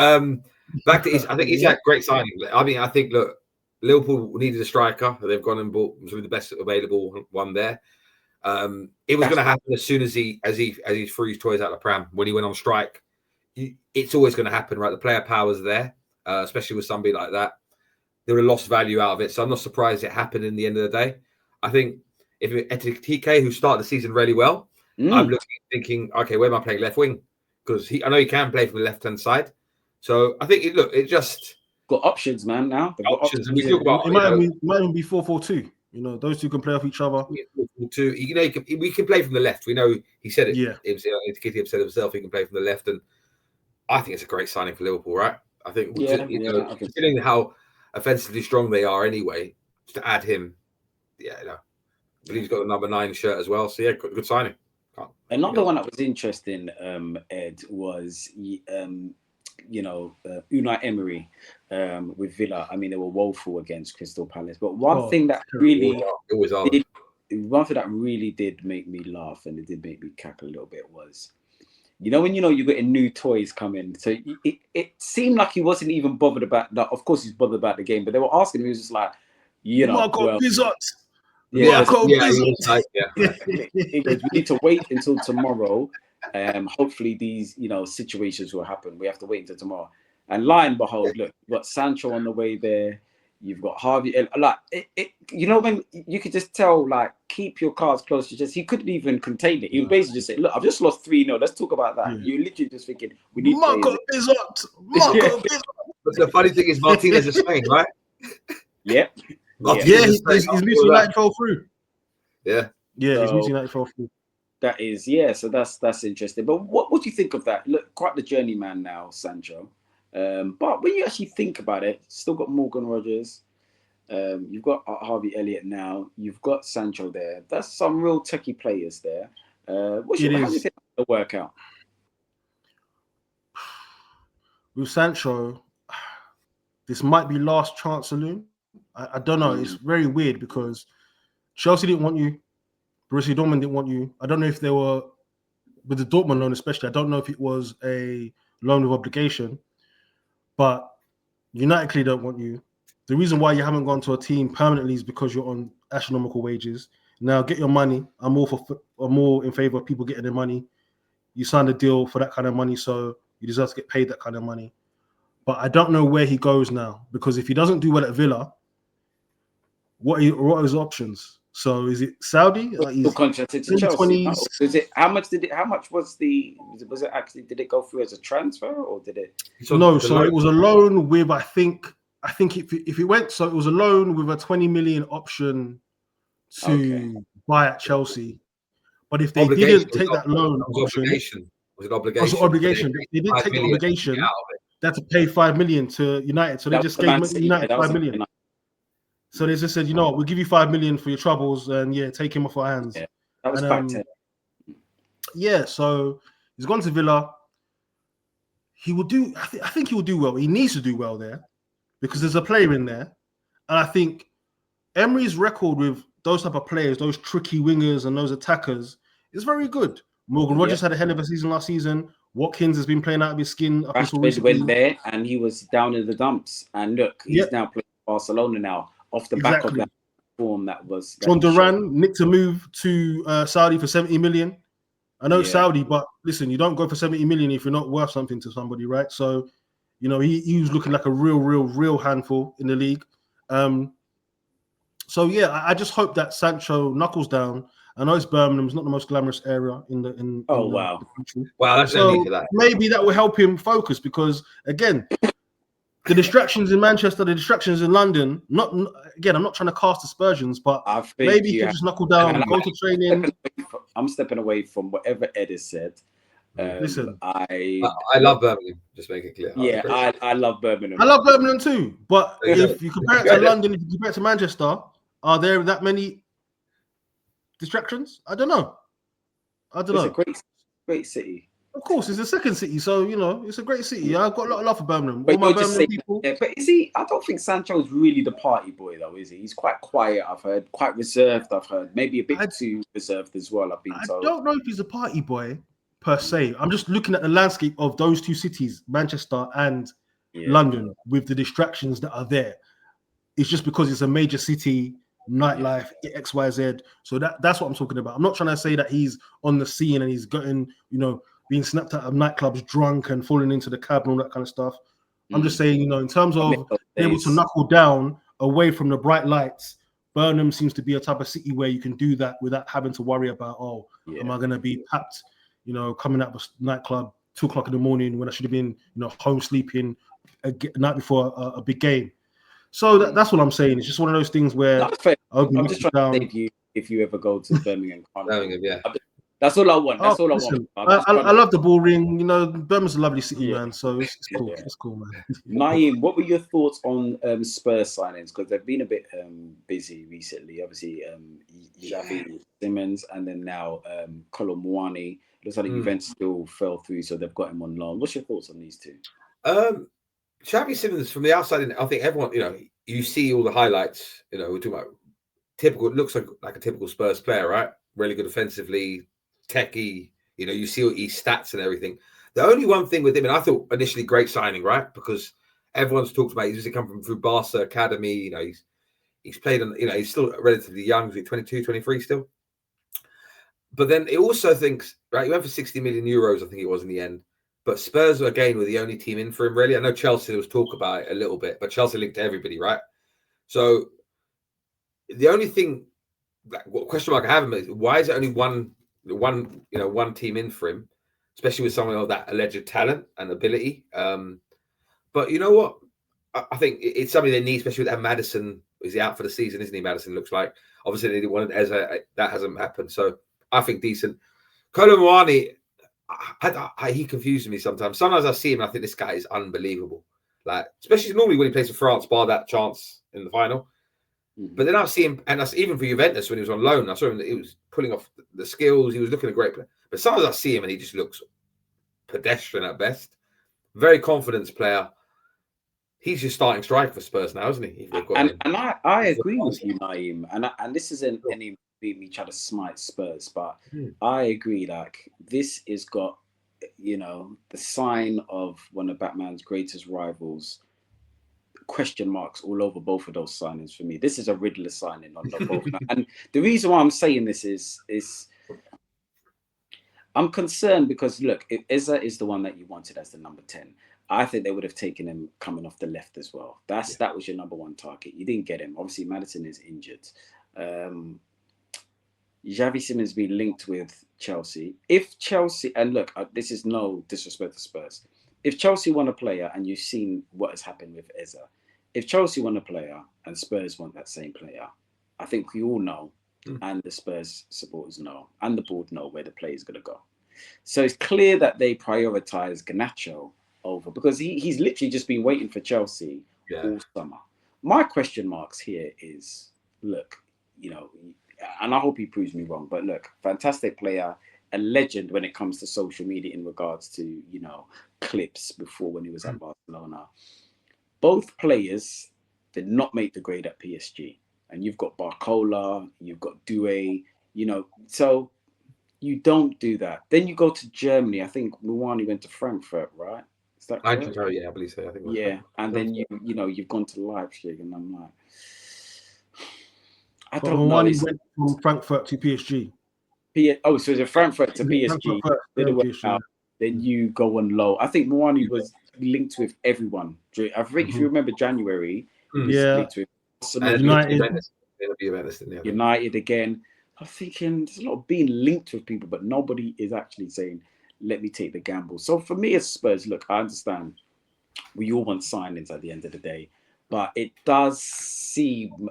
back to I think he's a great signing. I mean, I think look, Liverpool needed a striker. They've gone and bought some of the best available one there. It was going to happen as soon as he threw his toys out the pram when he went on strike. It's always going to happen, right? The player power's there, especially with somebody like that. They would have lost value out of it. So I'm not surprised it happened in the end of the day. I think if TK, who started the season really well, I'm thinking, okay, where am I playing left wing? Because I know he can play from the left-hand side. So I think it just got options, man. Now they've got options. We talk about, it might even be 4-4-2. You know, those two can play off each other. 4-4-2. You know, we can play from the left. We know he said it. Yeah, Kitty said himself he can play from the left, and I think it's a great signing for Liverpool, right? I think considering how offensively strong they are anyway, to add him, I believe he's got the number 9 shirt as well. So yeah, good signing. Another one that was interesting, Ed, was Unai Emery with Villa. I mean, they were woeful against Crystal Palace, but one thing that really did make me laugh, and it did make me cackle a little bit, was when you're getting new toys coming. So it seemed like he wasn't even bothered about that. Of course, he's bothered about the game, but they were asking him. He was just like, Marco Bizot. He goes, we need to wait until tomorrow. Hopefully these situations will happen. We have to wait until tomorrow. And lo and behold, look, you've got Sancho on the way there. You've got Harvey. Like when you could just tell, like, keep your cards close to chest. He couldn't even contain it. He was basically just saying, look, I've just lost 3-0. Let's talk about that. You're literally just thinking, we need Marco Bizot. But the funny thing is, Martinez is playing, right? Yep. His Leeds United fell through. Yeah. His Leeds United fell through. That is, so that's interesting. But what do you think of that? Look, quite the journeyman now, Sancho. But when you actually think about it, still got Morgan Rogers. You've got Harvey Elliott now. You've got Sancho there. That's some real techie players there. How do you think it'll work out? With Sancho, this might be last chance saloon. I don't know. It's very weird because Chelsea didn't want you. Borussia Dortmund didn't want you. I don't know if they were, with the Dortmund loan especially, I don't know if it was a loan with obligation, but United clearly don't want you. The reason why you haven't gone to a team permanently is because you're on astronomical wages. Now get your money. I'm more in favor of people getting their money. You signed a deal for that kind of money, so you deserve to get paid that kind of money. But I don't know where he goes now, because if he doesn't do well at Villa, what are his options? So is it Saudi? Contracted to Chelsea. Is it? How much was it actually? Did it go through as a transfer or did it? No, so it was a loan with I think if it went, so it was a loan with a 20 million option to buy at Chelsea. But if they didn't take that loan option, was it obligation? Also obligation. They didn't take the obligation. They had to pay 5 million to United, so they just gave United 5 million. So they just said, we'll give you 5 million for your troubles, and take him off our hands. Yeah, that was back then. Yeah, so he's gone to Villa. He will do. I think he will do well. He needs to do well there because there's a player in there, and I think Emery's record with those type of players, those tricky wingers and those attackers, is very good. Morgan Rogers had a hell of a season last season. Watkins has been playing out of his skin. Rashford went there and he was down in the dumps. And look, he's now playing Barcelona now off the back of that form that was. John Duran nicked a move to Saudi for 70 million. I know it's Saudi, but listen, you don't go for 70 million if you're not worth something to somebody, right? So, he was looking like a real handful in the league. So I just hope that Sancho knuckles down. I know it's Birmingham; it's not the most glamorous area in the country. Wow, that's no need for that. Maybe that will help him focus because again, the distractions in Manchester, the distractions in London. I'm not trying to cast aspersions, but maybe he can just knuckle down, go to training. I'm stepping away from whatever Ed has said. Listen, I love Birmingham. Just make it clear. I love Birmingham. I love Birmingham too. But if you compare it to London, if you compare it to Manchester, are there that many distractions? I don't know. It's a great city. Of course, it's the second city, so it's a great city. I've got a lot of love for Birmingham. But is he? I don't think Sancho's really the party boy, though, is he? He's quite quiet. I've heard, quite reserved. I've heard, maybe a bit too reserved as well. I've been told. I don't know if he's a party boy per se. I'm just looking at the landscape of those two cities, Manchester and London, with the distractions that are there. It's just because it's a major city, nightlife, XYZ. So that's what I'm talking about. I'm not trying to say that he's on the scene and he's gotten, being snapped out of nightclubs drunk and falling into the cab and all that kind of stuff. I'm just saying, in terms of being able to knuckle down away from the bright lights, Burnham seems to be a type of city where you can do that without having to worry about, am I going to be packed, coming out of a nightclub 2 o'clock in the morning when I should have been, home sleeping a night before a big game. So that's what I'm saying. It's just one of those things where I'm just trying to save you if you ever go to Birmingham. Birmingham, That's all I want. That's all listen, I want. I love the ball ring. Birmingham's a lovely city, man. So it's cool. Yeah. It's cool, man. Naeem, what were your thoughts on Spurs signings? Because they've been a bit busy recently. Obviously, Xavi Simons, and then now Kolo Muani. Looks like the event still fell through, so they've got him on loan. What's your thoughts on these two? Xavi Simons from the outside, I think everyone, you see all the highlights. We're talking about typical. It looks like a typical Spurs player, right? Really good offensively. Techie, you see all his stats and everything. The only one thing with him, and I thought initially great signing, right? Because everyone's talked about he's come through Barca Academy. He's played on, he's still relatively young, he's 22, 23 still. But then it also thinks, right, he went for 60 million euros, I think it was in the end. But Spurs, again, were the only team in for him, really. I know Chelsea, there was talk about it a little bit, but Chelsea linked to everybody, right? So the only thing, what question mark I have him is, why is it only one team in for him, especially with someone of that alleged talent and ability. But you know what? I think it's something they need, especially with that Maddison. Is he out for the season, isn't he? Maddison looks like. Obviously, they wanted Eze. That hasn't happened. So I think decent. Kolo Muani, he confuses me sometimes. Sometimes I see him and I think this guy is unbelievable. Like, especially normally when he plays for France, bar that chance in the final. But then I see him, and that's even for Juventus when he was on loan. I saw him; he was pulling off the skills. He was looking a great player. But sometimes I see him, and he just looks pedestrian at best. Very confident player. He's your starting striker for Spurs now, isn't he? And I agree with you, Naeem. And this isn't any me trying to smite Spurs, but I agree. Like, this has got, the sign of one of Batman's greatest rivals. Question marks all over both of those signings for me. This is a Riddler signing on both. And the reason why I'm saying this is I'm concerned because, look, if Eze is the one that you wanted as the number 10, I think they would have taken him coming off the left as well. That was your number one target. You didn't get him. Obviously, Maddison is injured. Xavi Simons been linked with Chelsea. If Chelsea, and look, this is no disrespect to Spurs. If Chelsea want a player, and you've seen what has happened with Eze, if Chelsea want a player and Spurs want that same player, I think we all know, and the Spurs supporters know, and the board know where the player is going to go. So it's clear that they prioritise Garnacho over, because he's literally just been waiting for Chelsea all summer. My question marks here is, look, and I hope he proves me wrong, but look, fantastic player, a legend when it comes to social media in regards to, clips before when he was at Barcelona. Both players did not make the grade at PSG. And you've got Barcola, you've got Doué, so you don't do that. Then you go to Germany. I think Muani went to Frankfurt, right? Is that correct? I believe so. I think. Yeah, and then you've gone to Leipzig, and I'm like, I don't know. Muani went from Frankfurt to PSG. So it's a Frankfurt to PSG. Then you go on low. I think Muani was linked with everyone. I think if you remember January, he was linked with United again. I'm thinking there's a lot of being linked with people, but nobody is actually saying, let me take the gamble. So for me as Spurs, look, I understand we all want signings at the end of the day, but it does seem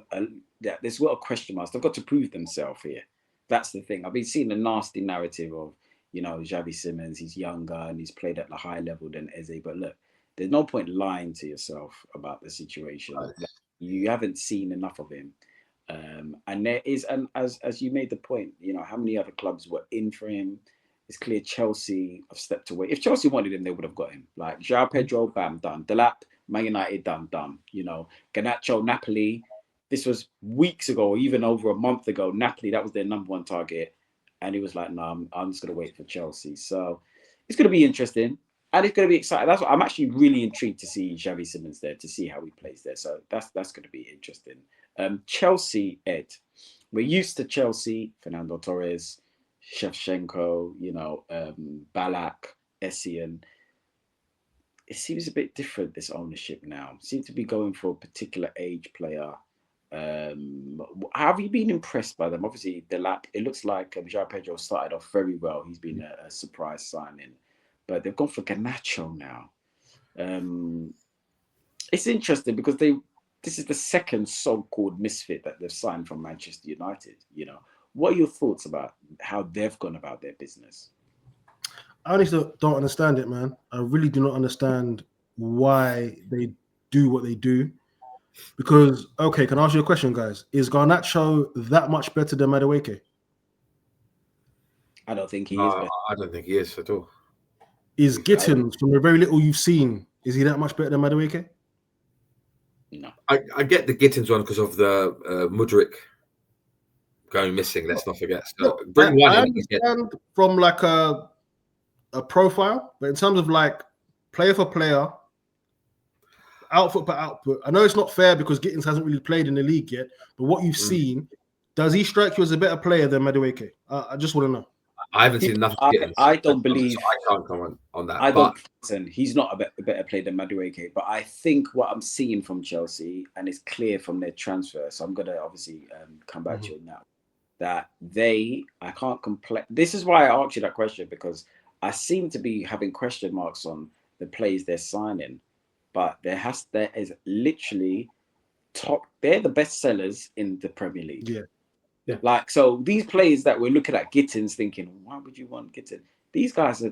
that there's a lot of question marks. They've got to prove themselves here. That's the thing. I've been seeing a nasty narrative of, Xavi Simons, he's younger and he's played at a higher level than Eze. But look, there's no point lying to yourself about the situation. Right. Like, you haven't seen enough of him. And there is, and as you made the point, how many other clubs were in for him? It's clear Chelsea have stepped away. If Chelsea wanted him, they would have got him. Like João Pedro, bam, done. Delap, Man United, done. Garnacho, Napoli. This was weeks ago, or even over a month ago. Napoli, that was their number one target. and he was like, "No, I'm just gonna wait for Chelsea." So it's gonna be interesting. And it's going to be exciting. That's what I'm actually really intrigued to see Xavi Simons there, to see how he plays there. So that's going to be interesting. Chelsea, Ed. We're used to Chelsea, Fernando Torres, Shevchenko, Ballack, Essien. It seems a bit different, this ownership now. Seems to be going for a particular age player. Have you been impressed by them? Obviously, it looks like João Pedro started off very well. He's been a surprise signing. But they've gone for Garnacho now. It's interesting because this is the second so-called misfit that they've signed from Manchester United. What are your thoughts about how they've gone about their business? I honestly don't understand it, man. I really do not understand why they do what they do. Because, okay, can I ask you a question, guys? Is Garnacho that much better than Madueke? I don't think he is better. I don't think he is at all. Is Gittins, from the very little you've seen, is he that much better than Madueke? No. I get the Gittins one because of the Mudryk going missing. Let's not forget. So bring one I in. understand from like a profile, but in terms of like player for player, output per output, I know it's not fair because Gittins hasn't really played in the league yet, but what you've seen, does he strike you as a better player than Madueke? I just want to know. I haven't seen enough. I don't believe. I can't comment on that. I don't. Listen, he's not a better player than Madueke, but I think what I'm seeing from Chelsea, and it's clear from their transfer. So I'm gonna obviously come back to you now. That I can't complain. This is why I asked you that question, because I seem to be having question marks on the players they're signing, but there is literally top. They're the best sellers in the Premier League. Yeah. Yeah. Like, so these players that we're looking at Gittins thinking, why would you want Gittins? These guys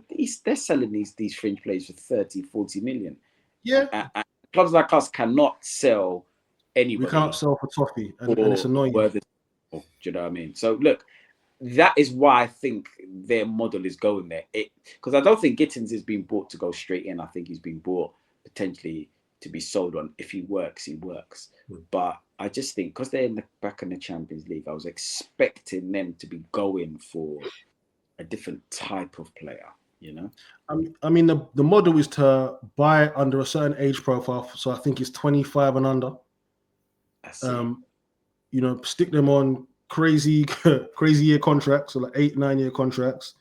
they're selling these fringe players for 30, 40 million. Yeah. And clubs like us cannot sell anybody. We can't sell for toffee, and it's annoying. Do you know what I mean? So look, that is why I think their model is going there. Because I don't think Gittins is being bought to go straight in. I think he's been bought potentially to be sold on. If he works, he works. But I just think because they're back in the Champions League, I was expecting them to be going for a different type of player, I mean, the model is to buy under a certain age profile. So I think it's 25 and under. Stick them on crazy year contracts, or like 8-9 year contracts.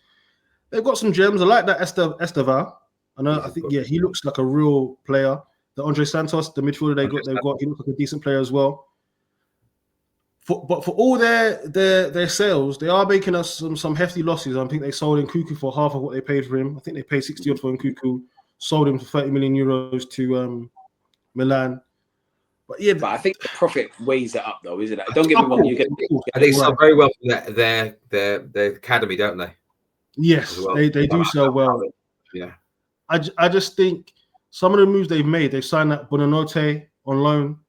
They've got some gems. I like that Estevao. I think he looks like a real player. The Andre Santos, the midfielder they've got, he looks like a decent player as well. But for all their sales, they are making us some hefty losses. I think they sold Nkunku for half of what they paid for him. I think they paid 60 odd for Nkunku, sold him for 30 million euros to Milan. But I think the profit weighs it up, though, isn't it? Don't get me wrong. I think they sell very well for their academy, don't they? Yes, well. they do sell well. Yeah, I just think some of the moves they've made, they've signed that Bonanote on loan.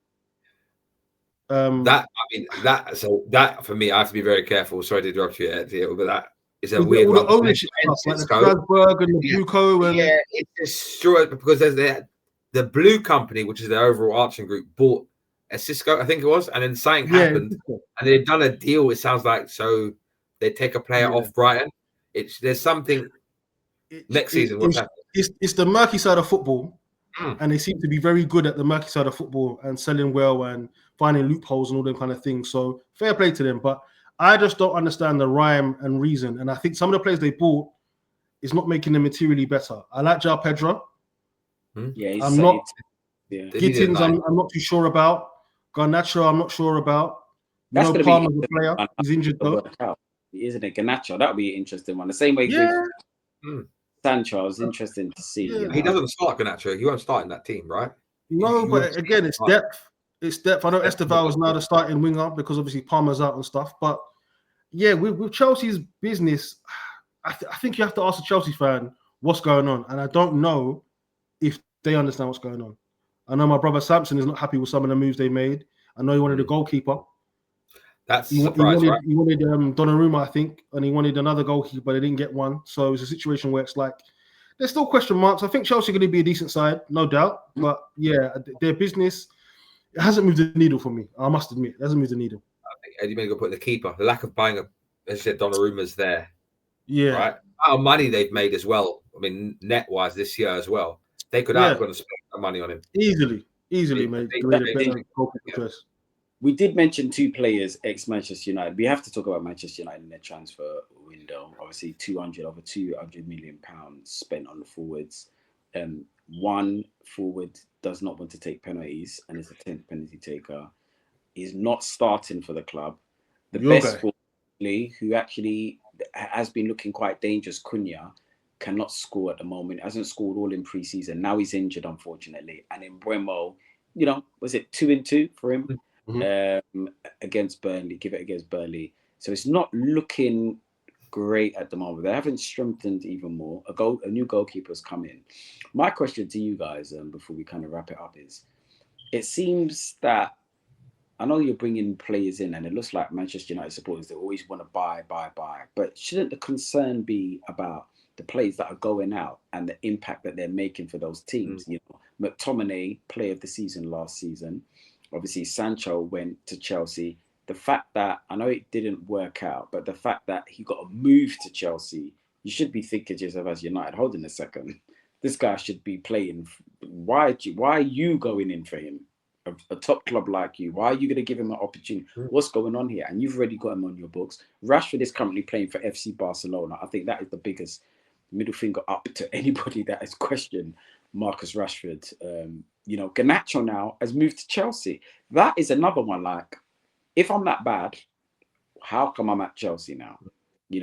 That for me, I have to be very careful. Sorry to interrupt you, but that is a weird one. The ownership stuff, like the Strasbourg and the Blueco. It's just short because there's the Blue Company, which is their overall arching group, bought a Cisco, I think it was, and then something happened, and they've done a deal. It sounds like so they take a player off Brighton. There's something next season. What's happening? It's the murky side of football. And they seem to be very good at the murky side of football and selling well and finding loopholes and all them kind of things. So fair play to them. But I just don't understand the rhyme and reason. And I think some of the players they bought is not making them materially better. I like João Pedro. Yeah, I'm not. Gittins, I'm not too sure about. Garnacho, I'm not sure about. That's going to Palmer's a player. He's injured though. Isn't it? Garnacho, that would be an interesting one. The same way with Sancho, is interesting to see. He doesn't start Garnacho. He won't start in that team, right? No, but again, it's depth. It's depth. I know Estevao is now the starting winger because obviously Palmer's out and stuff. But yeah, with Chelsea's business, I think you have to ask a Chelsea fan what's going on. And I don't know if they understand what's going on. I know my brother Samson is not happy with some of the moves they made. I know he wanted a goalkeeper. That's a surprise, right? He wanted Donnarumma, I think, and he wanted another goalkeeper, but they didn't get one. So it's a situation where it's like there's still question marks. I think Chelsea are going to be a decent side, no doubt. But yeah, their business it hasn't moved the needle for me. I must admit, it hasn't moved the needle. I think Eddie Mengo put the keeper. The lack of buying as you said, Donnarumma's there. Yeah. Right. How money they've made as well. I mean, net wise this year as well. They could have gone and spent that money on him. Easily made a better goalkeeper choice. We did mention 2 players ex-Manchester United. We have to talk about Manchester United in their transfer window. Obviously, over 200 million pounds spent on the forwards. One forward does not want to take penalties and is a 10th penalty taker. Is not starting for the club. The best forward, who actually has been looking quite dangerous, Cunha, cannot score at the moment. Hasn't scored all in pre-season. Now he's injured, unfortunately. And in Bremo, was it 2-2 for him? Against Burnley, give it against Burnley. So it's not looking great at the moment. They haven't strengthened even more. A new goalkeeper's come in. My question to you guys, before we kind of wrap it up, is: it seems that I know you're bringing players in, and it looks like Manchester United supporters, they always want to buy. But shouldn't the concern be about the players that are going out and the impact that they're making for those teams? McTominay, player of the season last season. Obviously, Sancho went to Chelsea. The fact that, I know it didn't work out, but the fact that he got a move to Chelsea, you should be thinking to yourself as United, hold on a second, this guy should be playing. Why are you going in for him? A top club like you, why are you going to give him an opportunity? What's going on here? And you've already got him on your books. Rashford is currently playing for FC Barcelona. I think that is the biggest middle finger up to anybody that has questioned Marcus Rashford. Garnacho now has moved to Chelsea. That is another one. Like, if I'm that bad, how come I'm at Chelsea now?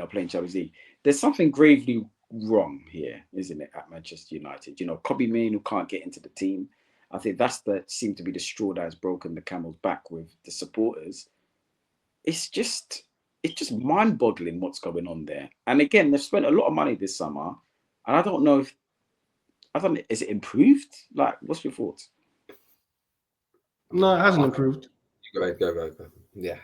Playing Chelsea. There's something gravely wrong here, isn't it, at Manchester United? Kobe Mainoo can't get into the team. I think seemed to be the straw that has broken the camel's back with the supporters. It's just mind-boggling what's going on there. And again, they've spent a lot of money this summer, and I don't know is it improved? Like, what's your thoughts? No, it hasn't improved. Go. Yeah,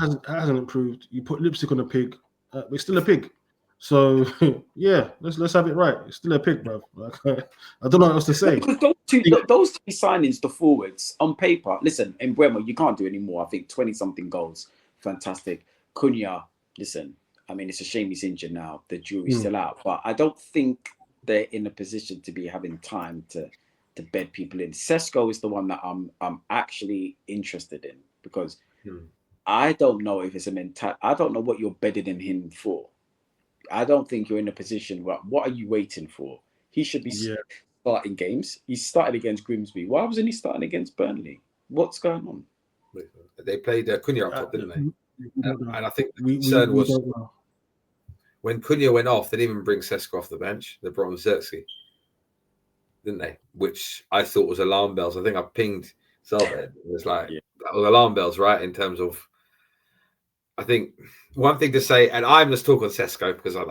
it hasn't improved. You put lipstick on a pig, but it's still a pig. So yeah, let's have it right. It's still a pig, bro. Like, I don't know what else to say. Because those 3 signings, the forwards, on paper, listen, in Bremo, you can't do any more. I think 20-something goals, fantastic. Cunha, listen, I mean, it's a shame he's injured now. The jury's still out, but I don't think they're in a position to be having time to bed people in. Sesko is the one that I'm actually interested in, because I don't know if it's I don't know what you're bedding in him for. I don't think you're in a position where, what are you waiting for? He should be starting games. He started against Grimsby. Why wasn't he starting against Burnley? What's going on? They played Cunha up top, didn't they? And I think the concern was when Cunha went off, they didn't even bring Sesko off the bench. They brought on Xerxes, didn't they? Which I thought was alarm bells. I think I pinged Selbed. It was like, that was alarm bells, right? In terms of, I think one thing to say, and I'm just talking Sesko because I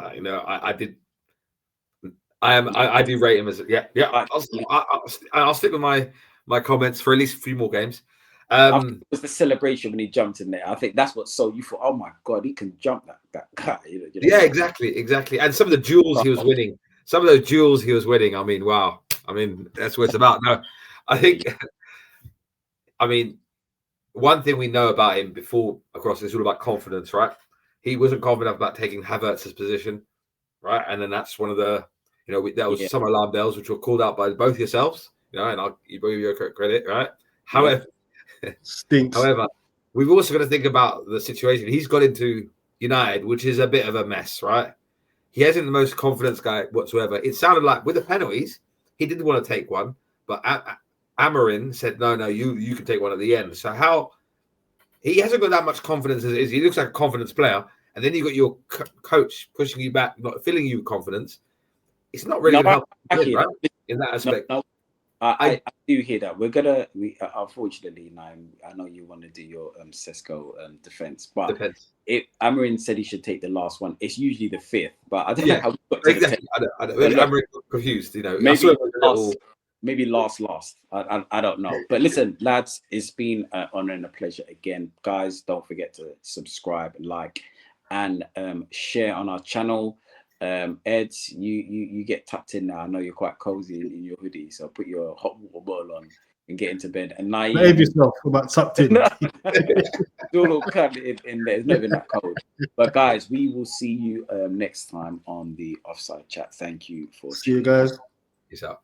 do rate him as I'll stick with my comments for at least a few more games. It was the celebration when he jumped in there. I think that's what sold you for. Oh my God, he can jump that guy. Yeah, exactly. And some of the duels he was winning, I mean, wow. I mean, that's what it's about. No, I think. I mean, one thing we know about him before across is all about confidence, right? He wasn't confident about taking Havertz's position, right? And then that's one of the, that was some alarm bells which were called out by both yourselves, and I'll give you your credit, right? However, we've also got to think about the situation. He's got into United, which is a bit of a mess, right? He isn't the most confidence guy whatsoever. It sounded like with the penalties, he didn't want to take one, but Amorim said, no, you can take one at the end. So how he hasn't got that much confidence as it is. He looks like a confidence player, and then you got your coach pushing you back, not filling you with confidence. It's not really going to help him, right? In that aspect. I do hear that. Unfortunately, now I know you want to do your Sesko defense, but Amorim said he should take the last one. It's usually the 5th, but I don't know how. Exactly. I'm confused. Maybe last. I don't know. But listen, lads, it's been an honor and a pleasure again. Guys, don't forget to subscribe, like, and share on our channel. Ed, you get tucked in now. I know you're quite cozy in your hoodie, so put your hot water bottle on and get into bed. And Naeem, Behave yourself about tucked in. still all cuddling in there. It's not even that cold. But guys, we will see you next time on the Offside Chat. Thank you for See you guys. Peace out.